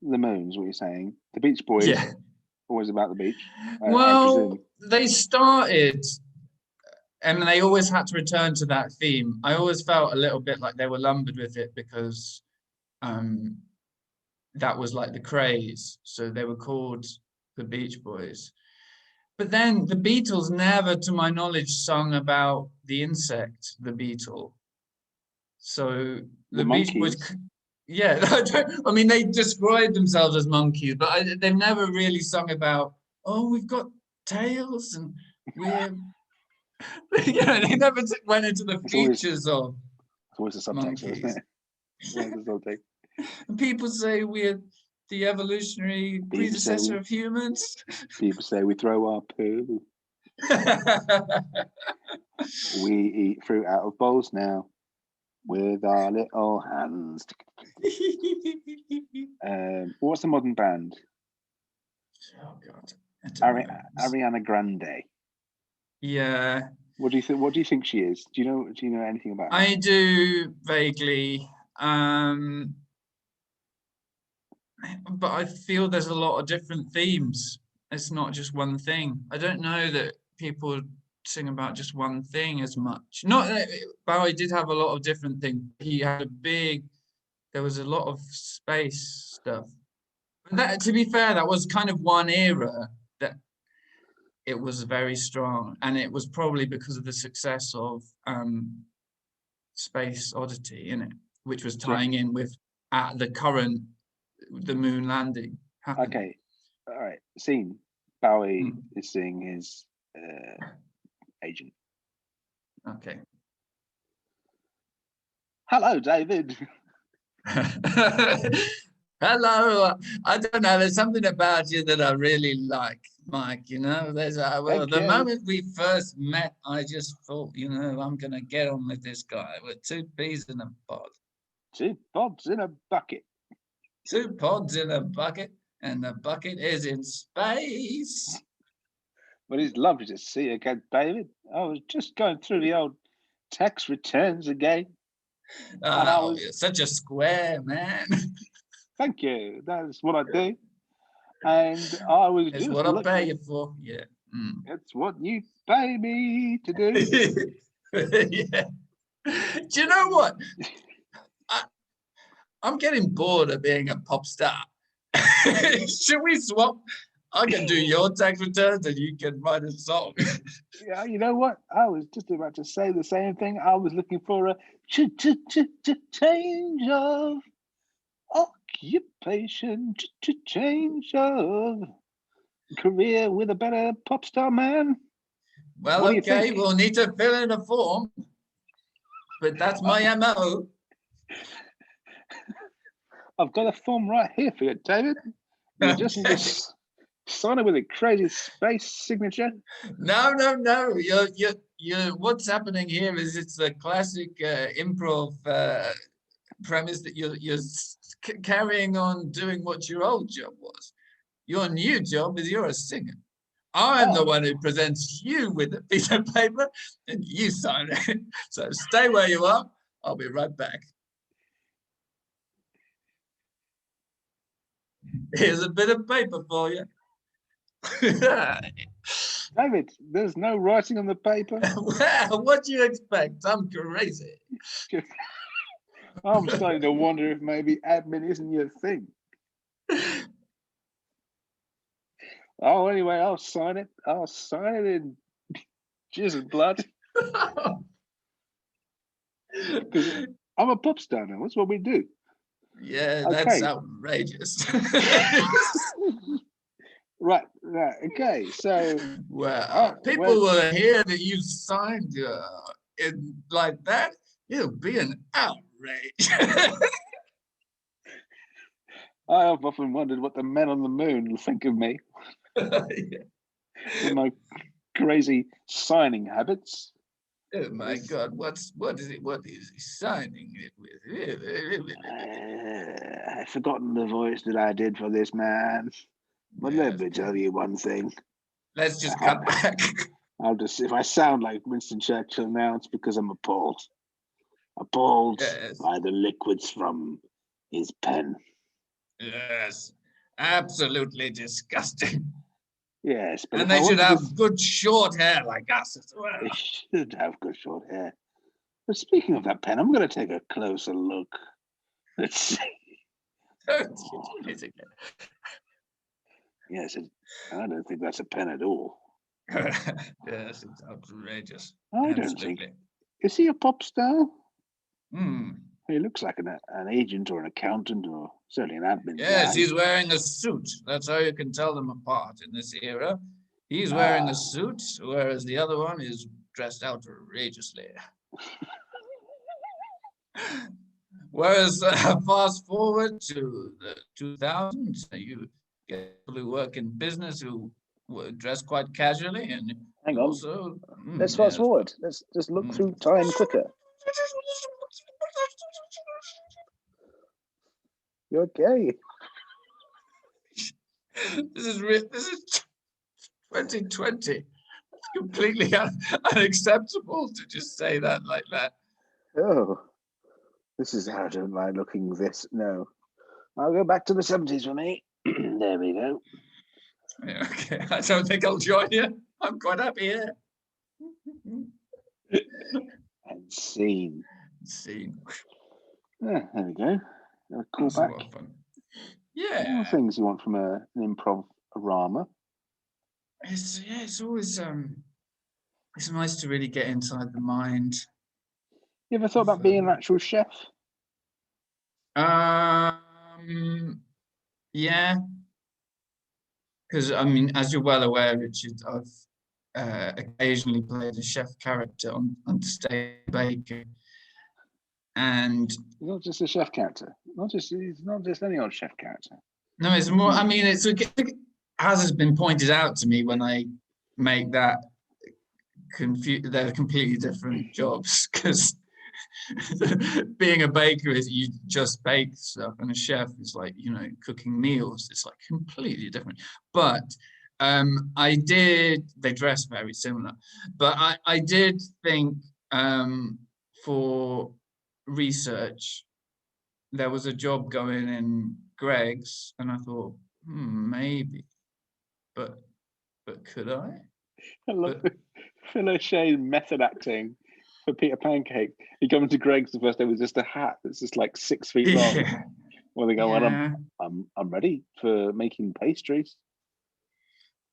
the moons. What you're saying? The Beach Boys. Yeah. Always about the beach. Well, they started, and they always had to return to that theme. I always felt a little bit like they were lumbered with it because that was like the craze. So they were called the Beach Boys. But then the Beatles never, to my knowledge, sung about the insect, the beetle. So the Beach Boys, yeah, I mean, they described themselves as monkeys, but they've never really sung about, oh, we've got tails and we're, they never went into the features of it's always a subtext, isn't it? It's always a subtext. And people say we're the evolutionary predecessor of humans. People say we throw our poo. We eat fruit out of bowls now with our little hands. What's the modern band? Oh God, Ariana Grande. Yeah. What do you think? What do you think she is? Do you know anything about her? I do vaguely. But I feel there's a lot of different themes. It's not just one thing. I don't know that people sing about just one thing as much. Not that Bowie did have a lot of different things. He had there was a lot of space stuff. But that, to be fair, that was kind of one era that it was very strong. And it was probably because of the success of Space Oddity, innit? Which was tying in with the moon landing happened. Okay, all right. Scene. Bowie is seeing his agent. Okay. Hello, David. Hello. I don't know. There's something about you that I really like, Mike. You know, the moment we first met, I just thought, I'm gonna get on with this guy. We're two peas in a pod. Two pods in a bucket. Two pods in a bucket, and the bucket is in space. Well, it's lovely to see you again, David. I was just going through the old tax returns again. Oh, you're such a square, man. Thank you. That's what I do. And I was It's what I pay you for, yeah. It's what you pay me to do. Yeah. Do you know what? I'm getting bored of being a pop star. Should we swap? I can do your tax returns and you can write a song. Yeah, you know what? I was just about to say the same thing. I was looking for a change of occupation, change of career with a better pop star man. Well, okay, we'll need to fill in a form, but that's my MO. I've got a form right here for you, David. You just need to sign it with a crazy space signature. No. You're what's happening here is it's a classic improv premise that you're carrying on doing what your old job was. Your new job is you're a singer. I'm the one who presents you with a piece of paper and you sign it. So stay where you are. I'll be right back. Here's a bit of paper for you. David, there's no writing on the paper. Well, what do you expect? I'm crazy. I'm starting to wonder if maybe admin isn't your thing. Oh, anyway, I'll sign it. I'll sign it in jizz and blood. Because I'm a pop star now. That's what we do. Yeah, that's outrageous. Right. Okay. So, well, people will hear that you signed it like that. It'll be an outrage. I have often wondered what the men on the moon will think of me. Yeah. With my crazy signing habits. Oh my God! What is it? What is he signing it with? I've forgotten the voice that I did for this man. But let me tell you one thing. Let's just cut back. If I sound like Winston Churchill now, it's because I'm appalled. Appalled by the liquids from his pen. Yes, absolutely disgusting. Yes, but and they should have good short hair like us as well. They should have good short hair. But speaking of that pen, I'm going to take a closer look. Let's see. Yes, I don't think that's a pen at all. Yes, it's outrageous. I don't think. Is he a pop star? Hmm. He looks like an agent or an accountant or certainly an admin. Yes, he's wearing a suit. That's how you can tell them apart in this era. He's wearing a suit, whereas the other one is dressed outrageously. Whereas fast forward to the 2000s, you get people who work in business who dress quite casually, and hang on. Also, let's fast forward. Let's just look through time quicker. You okay? This is 2020. It's completely unacceptable to just say that like that. Oh, this is how I don't like looking this. No, I'll go back to the 70s for me. There we go. Yeah, okay, I don't think I'll join you. I'm quite happy here. And scene. Yeah, there we go. Callback. Yeah. All things you want from an improv rama. It's always it's nice to really get inside the mind. You ever thought about being an actual chef? Yeah. Because I mean, as you're well aware, Richard, I've occasionally played a chef character on Stay Baker. And he's not just a chef character. He's not just any old chef character. No, it's more. I mean, as has been pointed out to me when I make that they're completely different jobs, because being a baker is you just bake stuff, and a chef is like, cooking meals. It's like completely different. But they dress very similar, but I did think for research there was a job going in Greg's, and I thought maybe, but could I? I love But- Phil O'Shea method acting for Peter Pancake. He comes to Greg's the first day with just a hat that's just like 6 feet long. Yeah. Well, they go, well, Yeah. I'm ready for making pastries.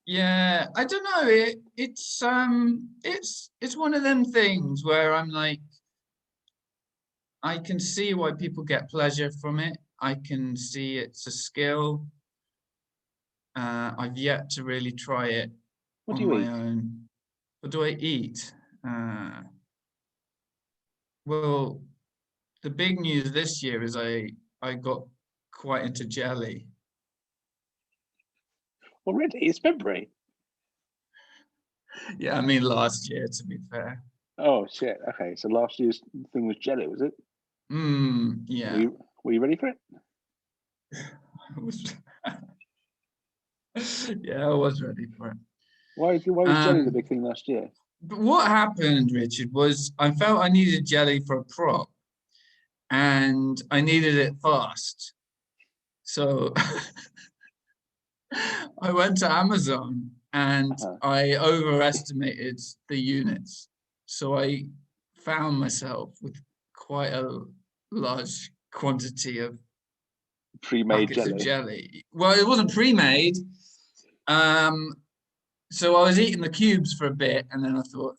Yeah, I don't know. It's one of them things where I'm like, I can see why people get pleasure from it. I can see it's a skill. I've yet to really try it What do on you my eat? own. What do I eat? Well, the big news this year is I got quite into jelly. Already? It's February. Yeah, I mean last year, to be fair. Oh, shit. Okay, so last year's thing was jelly, was it? Yeah. Were you ready for it? I was- yeah, I was ready for it. Why was jelly the big thing last year? But what happened, Richard, was I felt I needed jelly for a prop, and I needed it fast. So I went to Amazon and I overestimated the units. So I found myself with quite a large quantity of Pre-made packets jelly. of jelly. Well, it wasn't pre-made. So I was eating the cubes for a bit, and then I thought,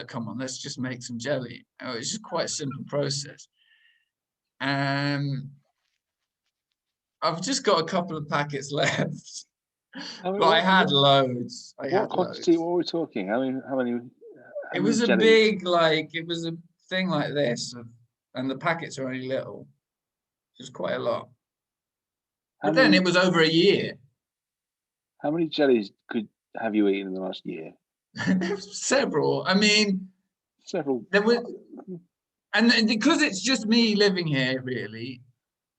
come on, let's just make some jelly. Oh, it's just quite a simple process. I've just got a couple of packets left, but I had loads. What quantity? What were we talking? How many? It was a jellies? big, it was a thing like this, and the packets are only little. It was quite a lot. But then it was over a year. How many jellies have you eaten in the last year? Several. I mean, several. There was, and because it's just me living here, really,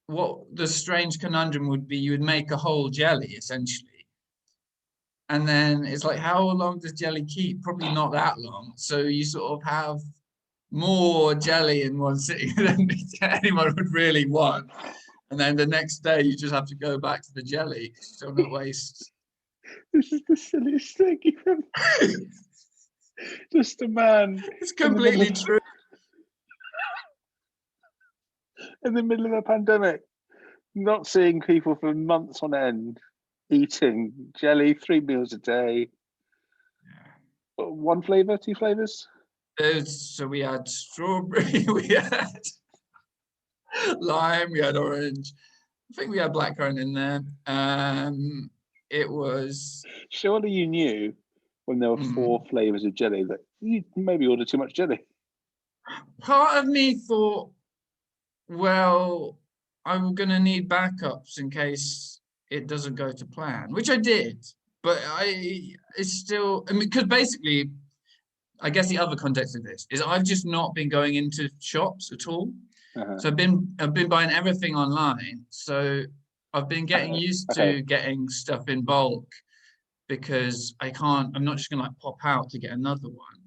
what the strange conundrum would be, you would make a whole jelly essentially. And then it's like, how long does jelly keep? Probably not that long. So you sort of have more jelly in one sitting than anyone would really want. And then the next day you just have to go back to the jelly because you don't want to waste. This is the silliest thing you've ever. Just a man. It's completely true. In the middle of a pandemic, not seeing people for months on end, eating jelly 3 meals a day. Yeah. One flavor, 2 flavors? So we had strawberry, we had lime, we had orange. I think we had blackcurrant in there. It was. Surely you knew when there were 4 flavors of jelly that you maybe ordered too much jelly. Part of me thought, well, I'm going to need backups in case it doesn't go to plan, which I did. But it's still, I mean, because basically, I guess the other context of this is I've just not been going into shops at all. So I've been buying everything online. So I've been getting used to getting stuff in bulk because I'm not just gonna like pop out to get another one.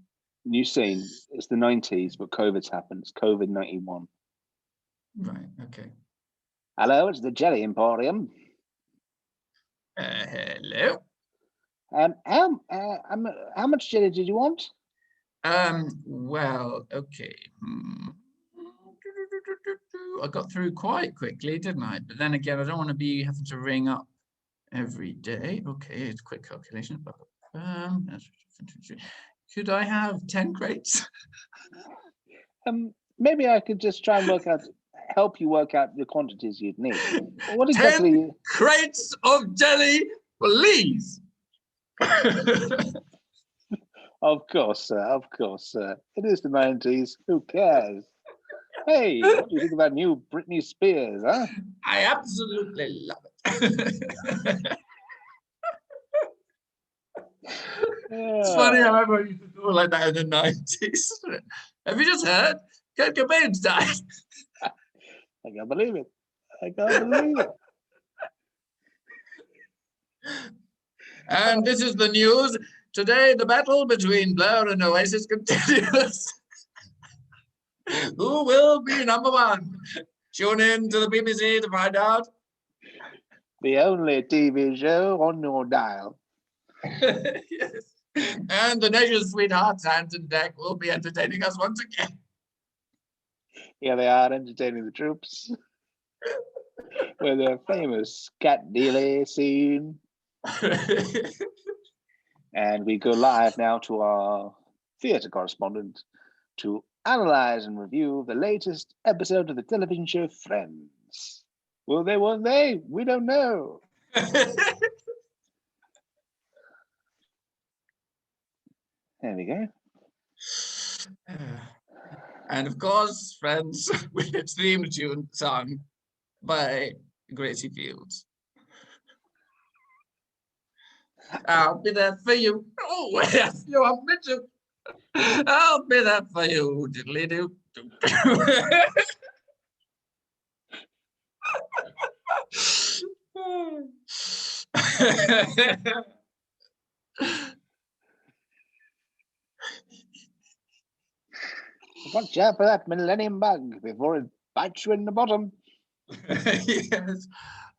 You've seen, it's the 90s, but COVID's happened. It's COVID-91. Right, okay. Hello, it's the Jelly Emporium. Hello. How much jelly did you want? Well, okay. I got through quite quickly, didn't I? But then again, I don't want to be having to ring up every day. Okay, it's quick calculation. Could I have 10 crates? Maybe I could just try and help you work out the quantities you'd need. What 10 crates of jelly, please. Of course, sir. Of course, sir. It is the 90s. Who cares? Hey, what do you think about new Britney Spears, huh? I absolutely love it. It's funny how everyone used to do it like that in the 90s. Have you just heard? Kurt Cobain's died. I can't believe it. I can't believe it. And this is the news. Today, the battle between Blur and Oasis continues. Who will be number one? Tune in to the BBC to find out. The only TV show on your dial. Yes. And the nation's sweethearts, hands and deck, will be entertaining us once again. Here they are entertaining the troops with their famous cat delay scene. And we go live now to our theatre correspondent to analyze and review the latest episode of the television show Friends. Will they, won't they? We don't know. There we go. And of course, Friends, with its theme tune sung by Gracie Fields. I'll be there for you. Oh, yes, you are Mitchell. I'll be there for you. Diddly doo. Watch out for that millennium bug before it bites you in the bottom. Yes.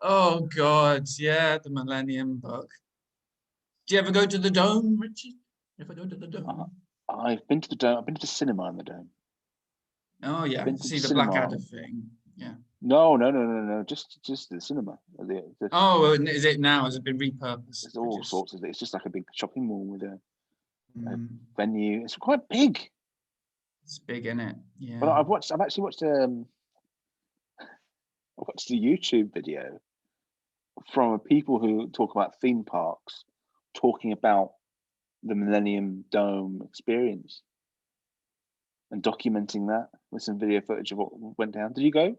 Oh God, yeah, the Millennium Bug. Do you ever go to the Dome, Richie? Ever go to the Dome? I've been to the Dome. I've been to the cinema in the Dome. Oh yeah, Been to see the cinema. Blackadder thing. Yeah. No. Just the cinema. Oh, and is it now? Has it been repurposed? There's all sorts of it. It's just like a big shopping mall with a venue. It's quite big. It's big, isn't it? Yeah. But I've actually watched I watched a YouTube video from people who talk about theme parks, talking about the Millennium Dome experience and documenting that with some video footage of what went down. Did you go?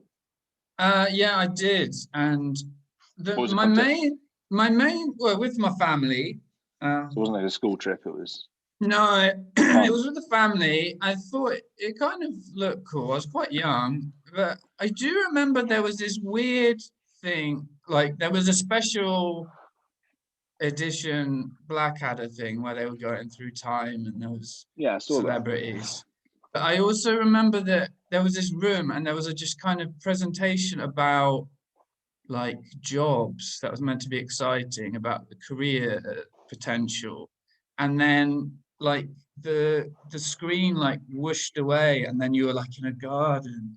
Yeah, I did, and my main well, with my family. So it wasn't like a school trip. It was. No, it was with the family. I thought it kind of looked cool. I was quite young, but I do remember there was this weird thing, like there was a special edition Blackadder thing where they were going through time and there was celebrities. But I also remember that there was this room and there was a just kind of presentation about like jobs that was meant to be exciting, about the career potential. And then like the screen like whooshed away and then you were like in a garden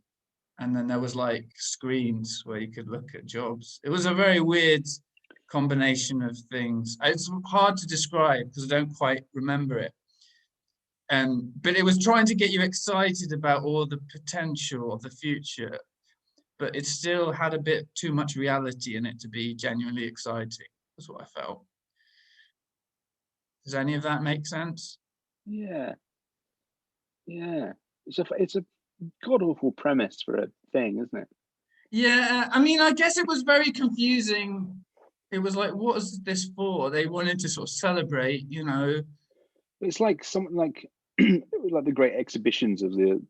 and then there was like screens where you could look at jobs. It was a very weird combination of things. It's hard to describe because I don't quite remember it. But it was trying to get you excited about all the potential of the future, but it still had a bit too much reality in it to be genuinely exciting. That's what I felt. Does any of that make sense? Yeah. It's a god awful premise for a thing, isn't it? Yeah, I mean, I guess it was very confusing. It was like, what is this for? They wanted to sort of celebrate, you know. It's like something like like the great exhibitions of the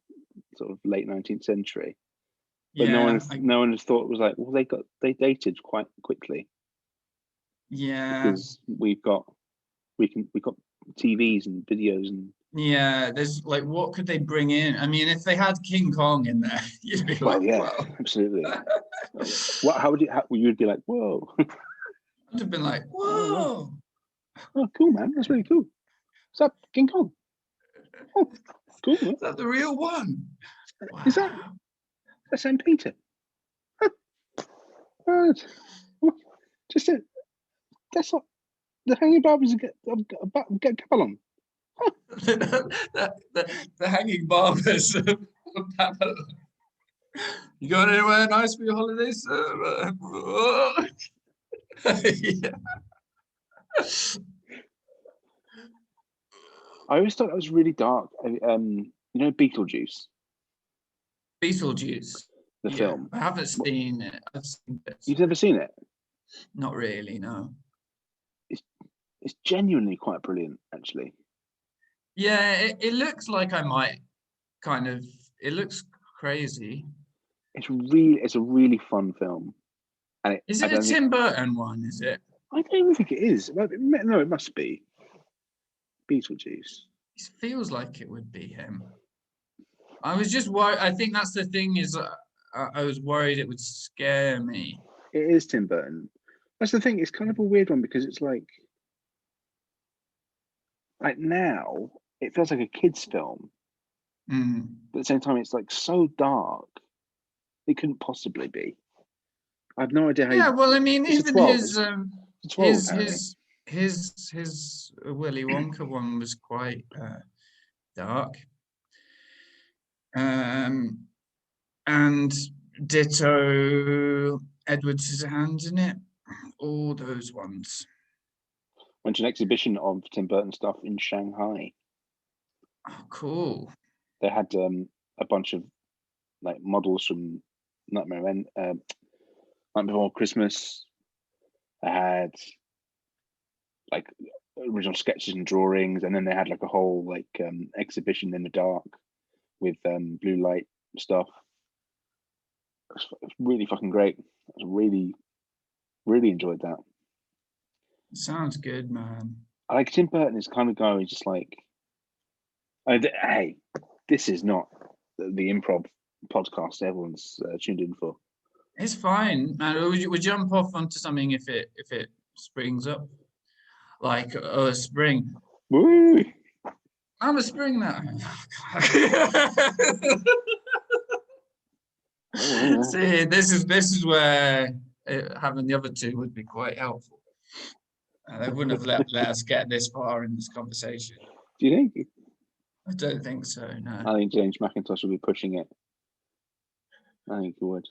sort of late 19th century. But yeah, no one has thought it was like, well, they dated quite quickly. Yeah. Because we've got TVs and videos and yeah, there's like, what could they bring in? I mean, if they had King Kong in there, you'd be like, whoa. Absolutely. How would you'd be like, whoa. I'd have been like, whoa. Oh, cool, man. That's really cool. What's up, King Kong? Oh, cool. Man. Is that the real one? Wow. Is that St. Peter? Just a, that's not the hanging barbers get Babylon. Huh. the hanging barbers of Babylon. You going anywhere nice for your holidays? Yeah. I always thought that was really dark. You know, Beetlejuice. Beetlejuice. The film. I haven't seen it. I've seen bits. You've never seen it? Not really, no. It's genuinely quite brilliant, actually. Yeah, it looks like I might kind of. It looks crazy. It's a really fun film. And is it a Tim Burton one? Is it? I don't even think it is. No, it must be. Beetlejuice. It feels like it would be him. I was just worried. I think that's the thing is, I was worried it would scare me. It is Tim Burton. That's the thing. It's kind of a weird one because it's like, like now, it feels like a kid's film, but at the same time, it's like so dark. It couldn't possibly be. I have no idea how. Yeah, well, I mean, It's a even 12. his It's 12, apparently. his Willy Wonka one was quite dark. And ditto Edward Scissorhands in it. All those ones. Went to an exhibition of Tim Burton stuff in Shanghai. Oh, cool. They had a bunch of like models from Nightmare Night Before Christmas. They had like original sketches and drawings, and then they had like a whole like exhibition in the dark with blue light stuff. It's really fucking great. I really enjoyed that. Sounds good, man. I like Tim Burton is kind of guy who's just like, hey, this is not the improv podcast everyone's tuned in for. It's fine, man. We jump off onto something if it springs up, like a spring. Woo! I'm a spring now. See, this is where having the other two would be quite helpful. They wouldn't have let us get this far in this conversation. Do you think? I don't think so, no. I think James McIntosh will be pushing it. I think he would.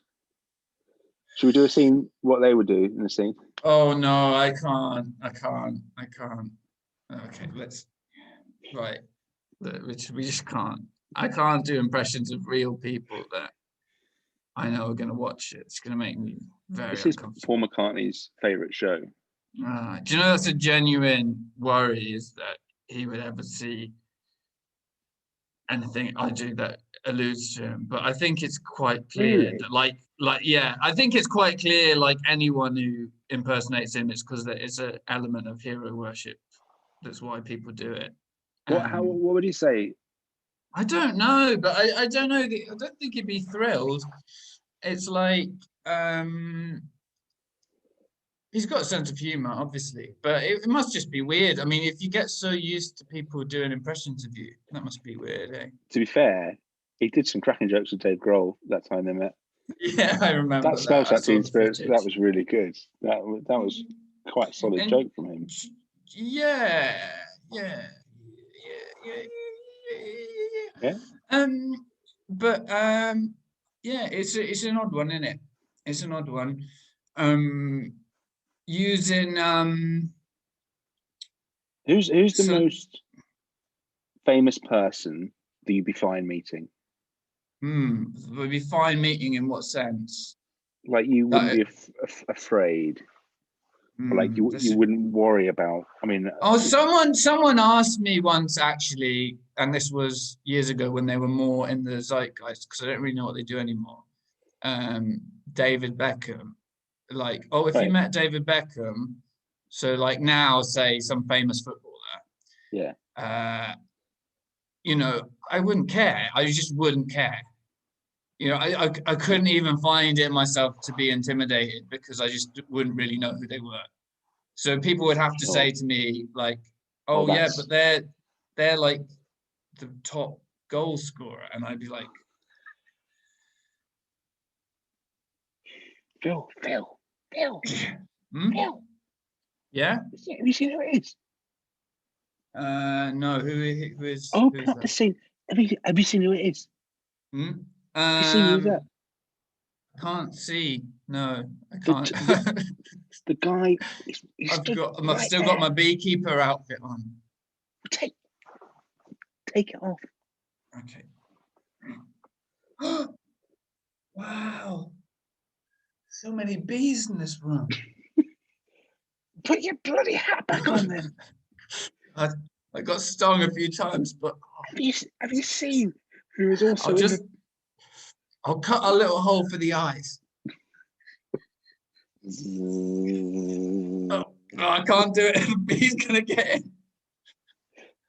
Should we do a scene, what they would do in the scene? Oh, no, I can't. Okay, right. We just can't. I can't do impressions of real people that I know are going to watch it. It's going to make me very uncomfortable. This is Paul McCartney's favourite show. Do you know that's a genuine worry, is that he would ever see anything I do that alludes to him? But I think it's quite clear that I think it's quite clear, like anyone who impersonates him, it's because it's an element of hero worship. That's why people do it. What would he say? I don't know, but I don't know. I don't think he'd be thrilled. It's like he's got a sense of humor, obviously, but it must just be weird. I mean, if you get so used to people doing impressions of you, that must be weird, eh? To be fair, he did some cracking jokes with Dave Grohl that time they met. Yeah, I remember that. Smells Like Teen Spirit. That was really good. That was quite a solid joke from him. Yeah. But yeah, it's an odd one, isn't it? It's an odd one. Using who's the most famous person that you'd be fine meeting? Would be fine meeting in what sense? Like you wouldn't be afraid. Like you wouldn't worry about. I mean, someone asked me once, actually, and this was years ago when they were more in the zeitgeist, because I don't really know what they do anymore. David Beckham, like, if you met David Beckham, so like now, say some famous footballer, you know, I wouldn't care. I just wouldn't care. You know, I couldn't even find it myself to be intimidated because I just wouldn't really know who they were. So people would have to say to me like, "Oh yeah, but they're like the top goal scorer," and I'd be like, Phil. Yeah. Have you seen who it is? No. Who is? Oh, put up the scene. Have you seen who it is? Have you seen who that? I can't see. No, I can't. The guy. I've still got my beekeeper outfit on. Take it off. Okay. Wow. So many bees in this room. Put your bloody hat back on then. I got stung a few times, but have you seen who is also I'll cut a little hole for the eyes. Oh, I can't do it. The bee's gonna get in.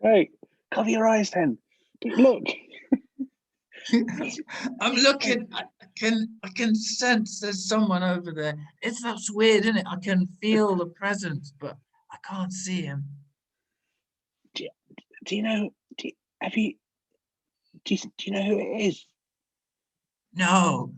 Right, cover your eyes then. Look. I'm looking. I can sense there's someone over there. That's weird, isn't it? I can feel the presence, but I can't see him. Do you know? Have you? Do you know who it is? No.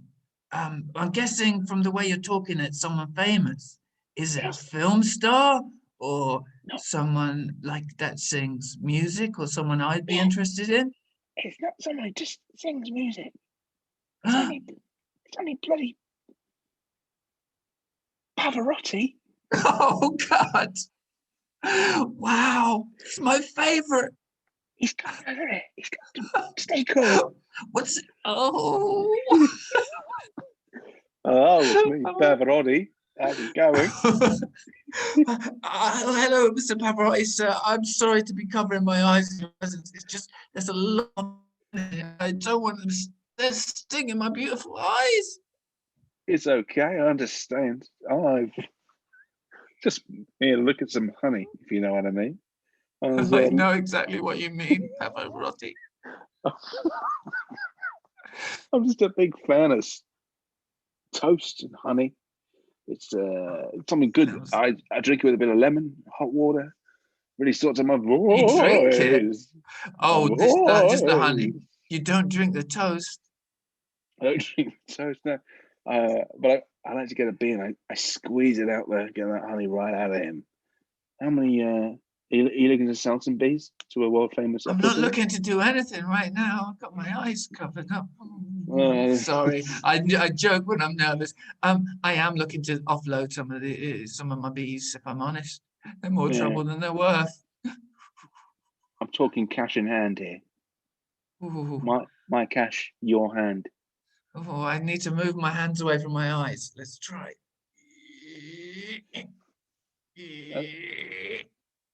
I'm guessing from the way you're talking, it's someone famous. Is it a It's film star or not. someone like that sings music or someone I'd be Yeah. interested in? It's not someone who just sings music. It's only bloody Pavarotti. Oh God! Wow, he's my favorite. He's got it. He's got to stay cool. What's oh? Oh, it's me, Pavarotti. How's it going? Hello, Mr. Pavarotti, sir. I'm sorry to be covering my eyes in your presence. It's just there's a lot. I don't want them. They're stinging my beautiful eyes. It's okay. I understand. I've just here to look at some honey, if you know what I mean. I I know exactly what you mean, Pavarotti. I'm just a big fan of toast and honey. It's something good. I drink it with a bit of lemon, hot water. Really sorts out my voice. You drink it? Oh, just the honey. You don't drink the toast. I don't drink toast, no. But I like to get a beer and I squeeze it out there, get that honey right out of him. How many are you looking to sell some bees to a world famous I'm not looking to do anything right now. I've got my eyes covered up. Sorry, I joke when I'm nervous. I am looking to offload some of my bees. If I'm honest, they're more trouble than they're worth. I'm talking cash in hand here. Ooh. My cash, your hand. Oh, I need to move my hands away from my eyes. Let's try.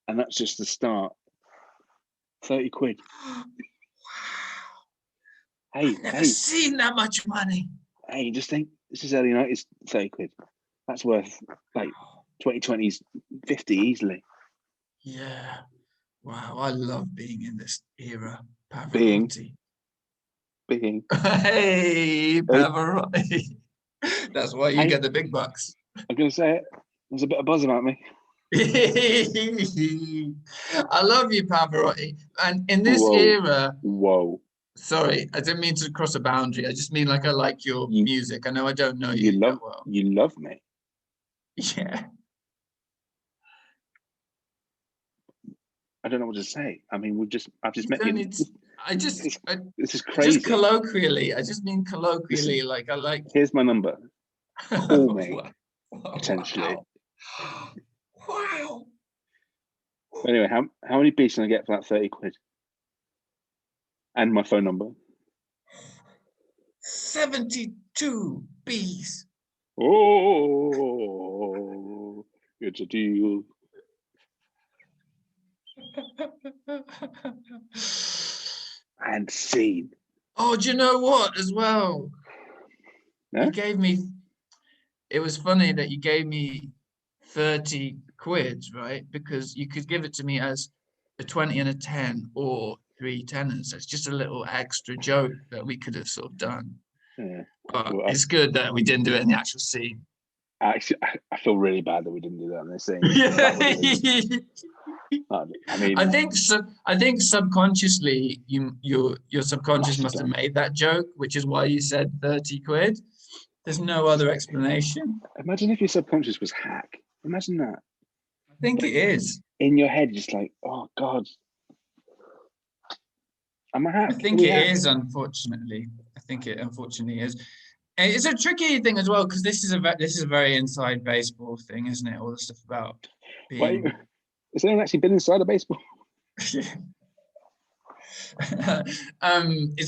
And that's just the start. 30 quid. Wow. Hey, I've never seen that much money. Hey, just think, this is early night, it's 30 quid. That's worth like 2020s 50 easily. Yeah. Wow, I love being in this era. Pavarotti. Being. Hey, Pavarotti. That's why you get the big bucks. I'm going to say it. There's a bit of buzz about me. I love you, Pavarotti. And in this era... Whoa. Sorry, I didn't mean to cross a boundary. I just mean like I like your music. I know I don't know you that well. You love me. Yeah. I don't know what to say. I mean, I've just met you. This is crazy. Just colloquially. I just mean colloquially. Like I like. Here's my number. Call me. Potentially. Wow. Anyway, how many beats can I get for that 30 quid? And my phone number. 72 bees. Oh, it's a deal. And scene. Oh, do you know what as well? Yeah? You gave me, it was funny that you gave me 30 quid, right? Because you could give it to me as a 20 and a 10 or 3 tenors. It's just a little extra joke that we could have sort of done. Yeah. But it's good that we didn't do it in the actual scene. Actually, I feel really bad that we didn't do that in the scene. I mean, I think subconsciously your subconscious must have made that joke, which is why you said 30 quid. There's no other explanation. Imagine if your subconscious was hack. Imagine that. I think it is. In your head, just like, oh God. I'm a hack. I think it is, unfortunately. I think it unfortunately is. It's a tricky thing as well, because this is a very inside baseball thing, isn't it? All the stuff about being... Wait, has anyone actually been inside a baseball? It's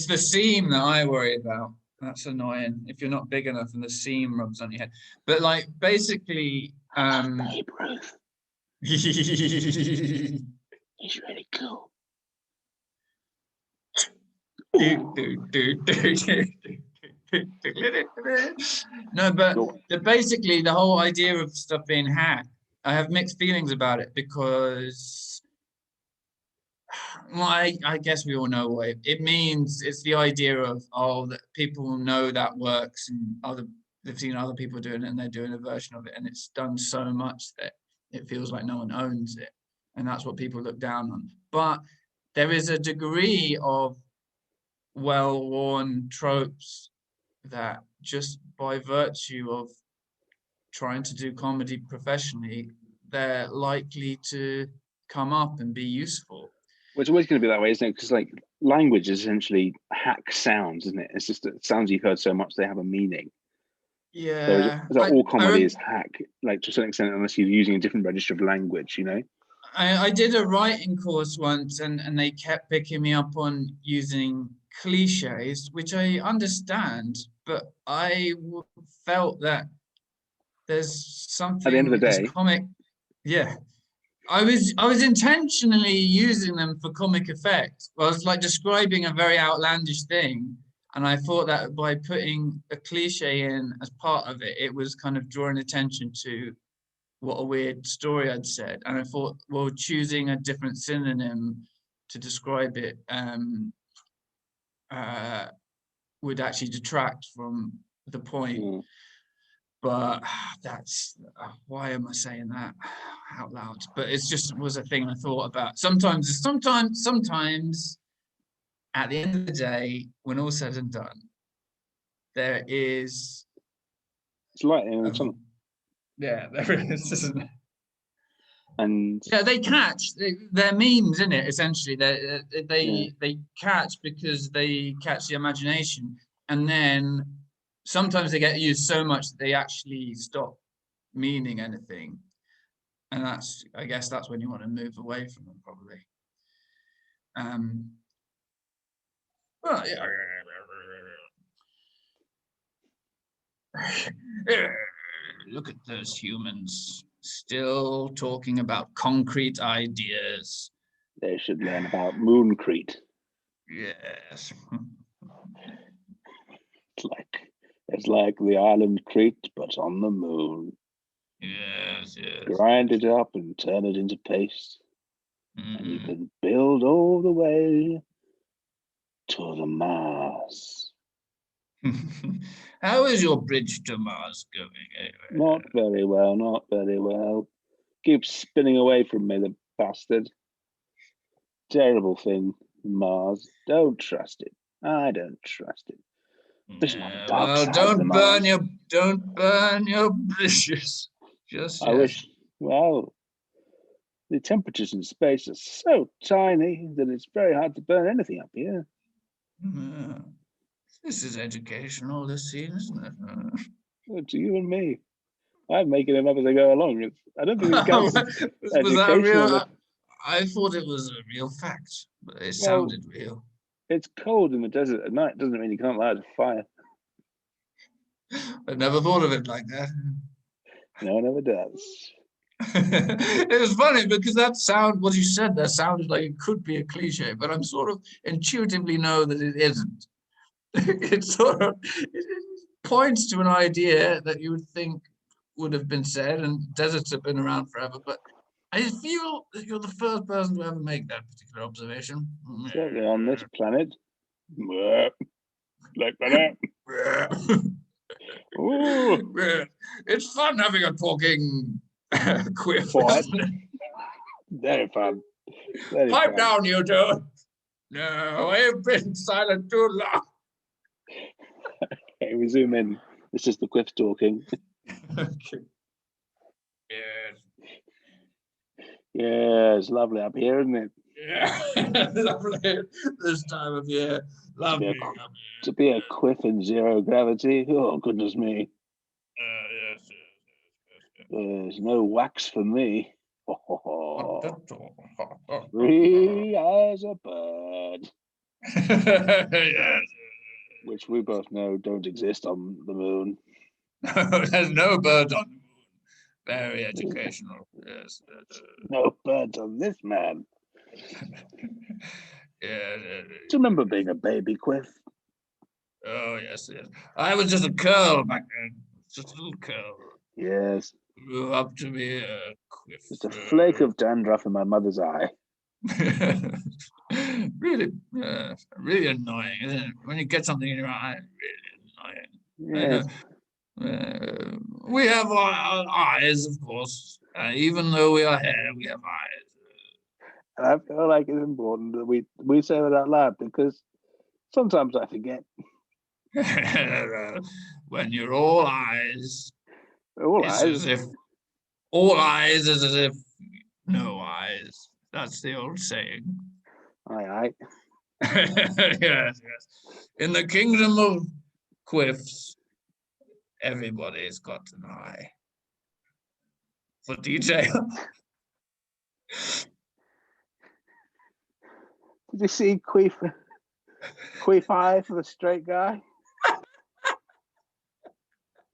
the seam that I worry about. That's annoying. If you're not big enough and the seam rubs on your head. But like basically Babe Ruth. He's really cool. No, but basically the whole idea of stuff being hacked, I have mixed feelings about it because, well, I guess we all know what it means. It's the idea of, that people know that works and they've seen other people doing it and they're doing a version of it, and it's done so much that it feels like no one owns it, and that's what people look down on. But there is a degree of well-worn tropes that just by virtue of trying to do comedy professionally, they're likely to come up and be useful. Well, it's always going to be that way, isn't it? Because like language is essentially hack sounds, isn't it? It's just that sounds you've heard so much they have a meaning. Yeah, So all comedy is hack, like to a certain extent, unless you're using a different register of language, you know. I did a writing course once, and they kept picking me up on using cliches, which I understand, but I felt that there's something At the end of the as day, comic. Yeah, I was intentionally using them for comic effect. I was like describing a very outlandish thing, and I thought that by putting a cliche in as part of it, it was kind of drawing attention to what a weird story I'd said. And I thought, well, choosing a different synonym to describe it would actually detract from the point. But that's why am I saying that out loud? But it's just was a thing I thought about. Sometimes at the end of the day, when all's said and done, there is it's lighting in the tunnel. Yeah, there is, isn't it? And yeah, they catch. They're memes, isn't it? Essentially, they catch because they catch the imagination, and then sometimes they get used so much that they actually stop meaning anything, and I guess that's when you want to move away from them, probably. Well, yeah. Look at those humans still talking about concrete ideas. They should learn about mooncrete. Yes. It's like the island Crete, but on the moon. Yes. Grind it up and turn it into paste, and you can build all the way to the Mars. How is your bridge to Mars going? Not very well. Keeps spinning away from me, the bastard. Terrible thing, Mars. Don't trust it. I don't trust it. Well, don't burn your bridges. I wish. Well, the temperatures in space are so tiny that it's very hard to burn anything up here. This is educational, this scene, isn't it? Well, to you and me. I'm making them up as I go along. I don't think it counts as was that a real? I thought it was a real fact, but it sounded real. It's cold in the desert at night. Doesn't mean you can't light a fire. I never thought of it like that. No one ever does. It was funny because what you said there sounded like it could be a cliche, but I'm sort of intuitively know that it isn't. It points to an idea that you would think would have been said, and deserts have been around forever, but I feel that you're the first person to ever make that particular observation. Certainly on this planet. Like that. It's fun having a talking quiff. Very fun. Pipe down, you two. No, I've been silent too long. Okay, we zoom in. It's just the quiff talking. Okay. Yes. Yeah, it's lovely up here, isn't it? Yeah, lovely this time of year. Lovely. To be a quiff in zero gravity. Oh, goodness me. Yes. There's no wax for me. Free as a bird. Yes. Which we both know don't exist on the moon. No, there's no birds on the moon. Very educational. Yes. No birds on this man. Yeah. Do you remember being a baby, Quiff? Oh, yes. I was just a curl back then. Just a little curl. Yes. Grew up to be a Quiff. Just a flake of dandruff in my mother's eye. Really annoying, isn't it? When you get something in your eye, really annoying. Yes. We have our eyes, of course. Even though we are hair, we have eyes. I feel like it's important that we say that out loud because sometimes I forget. When you're all eyes, All it's eyes. as if all eyes is as if no eyes. That's the old saying. Aye. Yes. In the kingdom of Quiffs, everybody's got an eye. For detail. Did you see Queef Eye for the straight guy?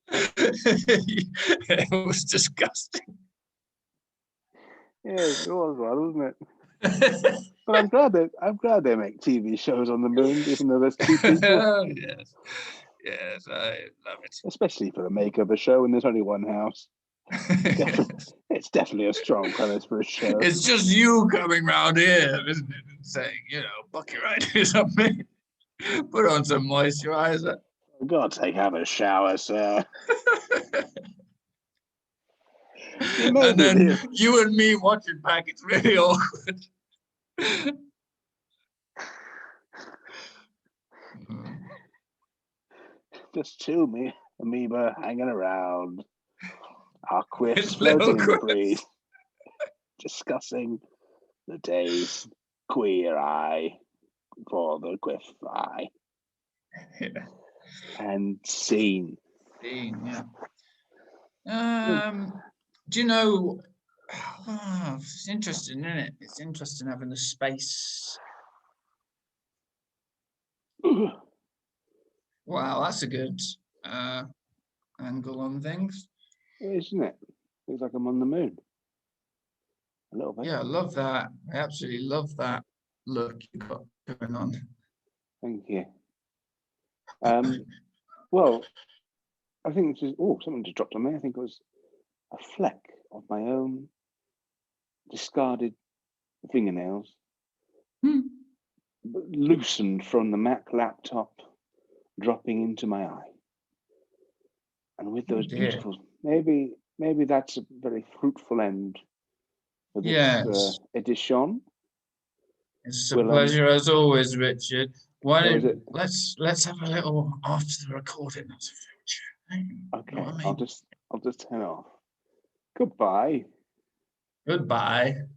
It was disgusting. Yeah, it was one, wasn't it? But I'm glad they make TV shows on the moon, even though there's two people. Yes, I love it. Especially for the make of a show, and there's only one house. It's definitely a strong premise for a show. It's just you coming round here, isn't it? And saying, buck your right or something. Put on some moisturizer. For God's sake, have a shower, sir. And then you and me watching back, it's really awkward. Just two amoeba hanging around. Our quiffs floating in the breeze. Discussing the day's queer eye for the quiff eye. Yeah. And scene. Yeah. Do you know? It's interesting, isn't it? It's interesting having the space. Wow, that's a good angle on things. Isn't it? Feels like I'm on the moon. A little bit. Yeah, I love that. I absolutely love that look you got going on. Thank you. Well, I think this is something just dropped on me. I think it was a fleck of my own discarded fingernails loosened from the Mac laptop, dropping into my eye. And with those beautiful, maybe that's a very fruitful end for this edition. It's a pleasure as always, Richard. Let's have a little after the recording. That's a future. Okay, I mean? I'll just turn it off. Goodbye. Goodbye.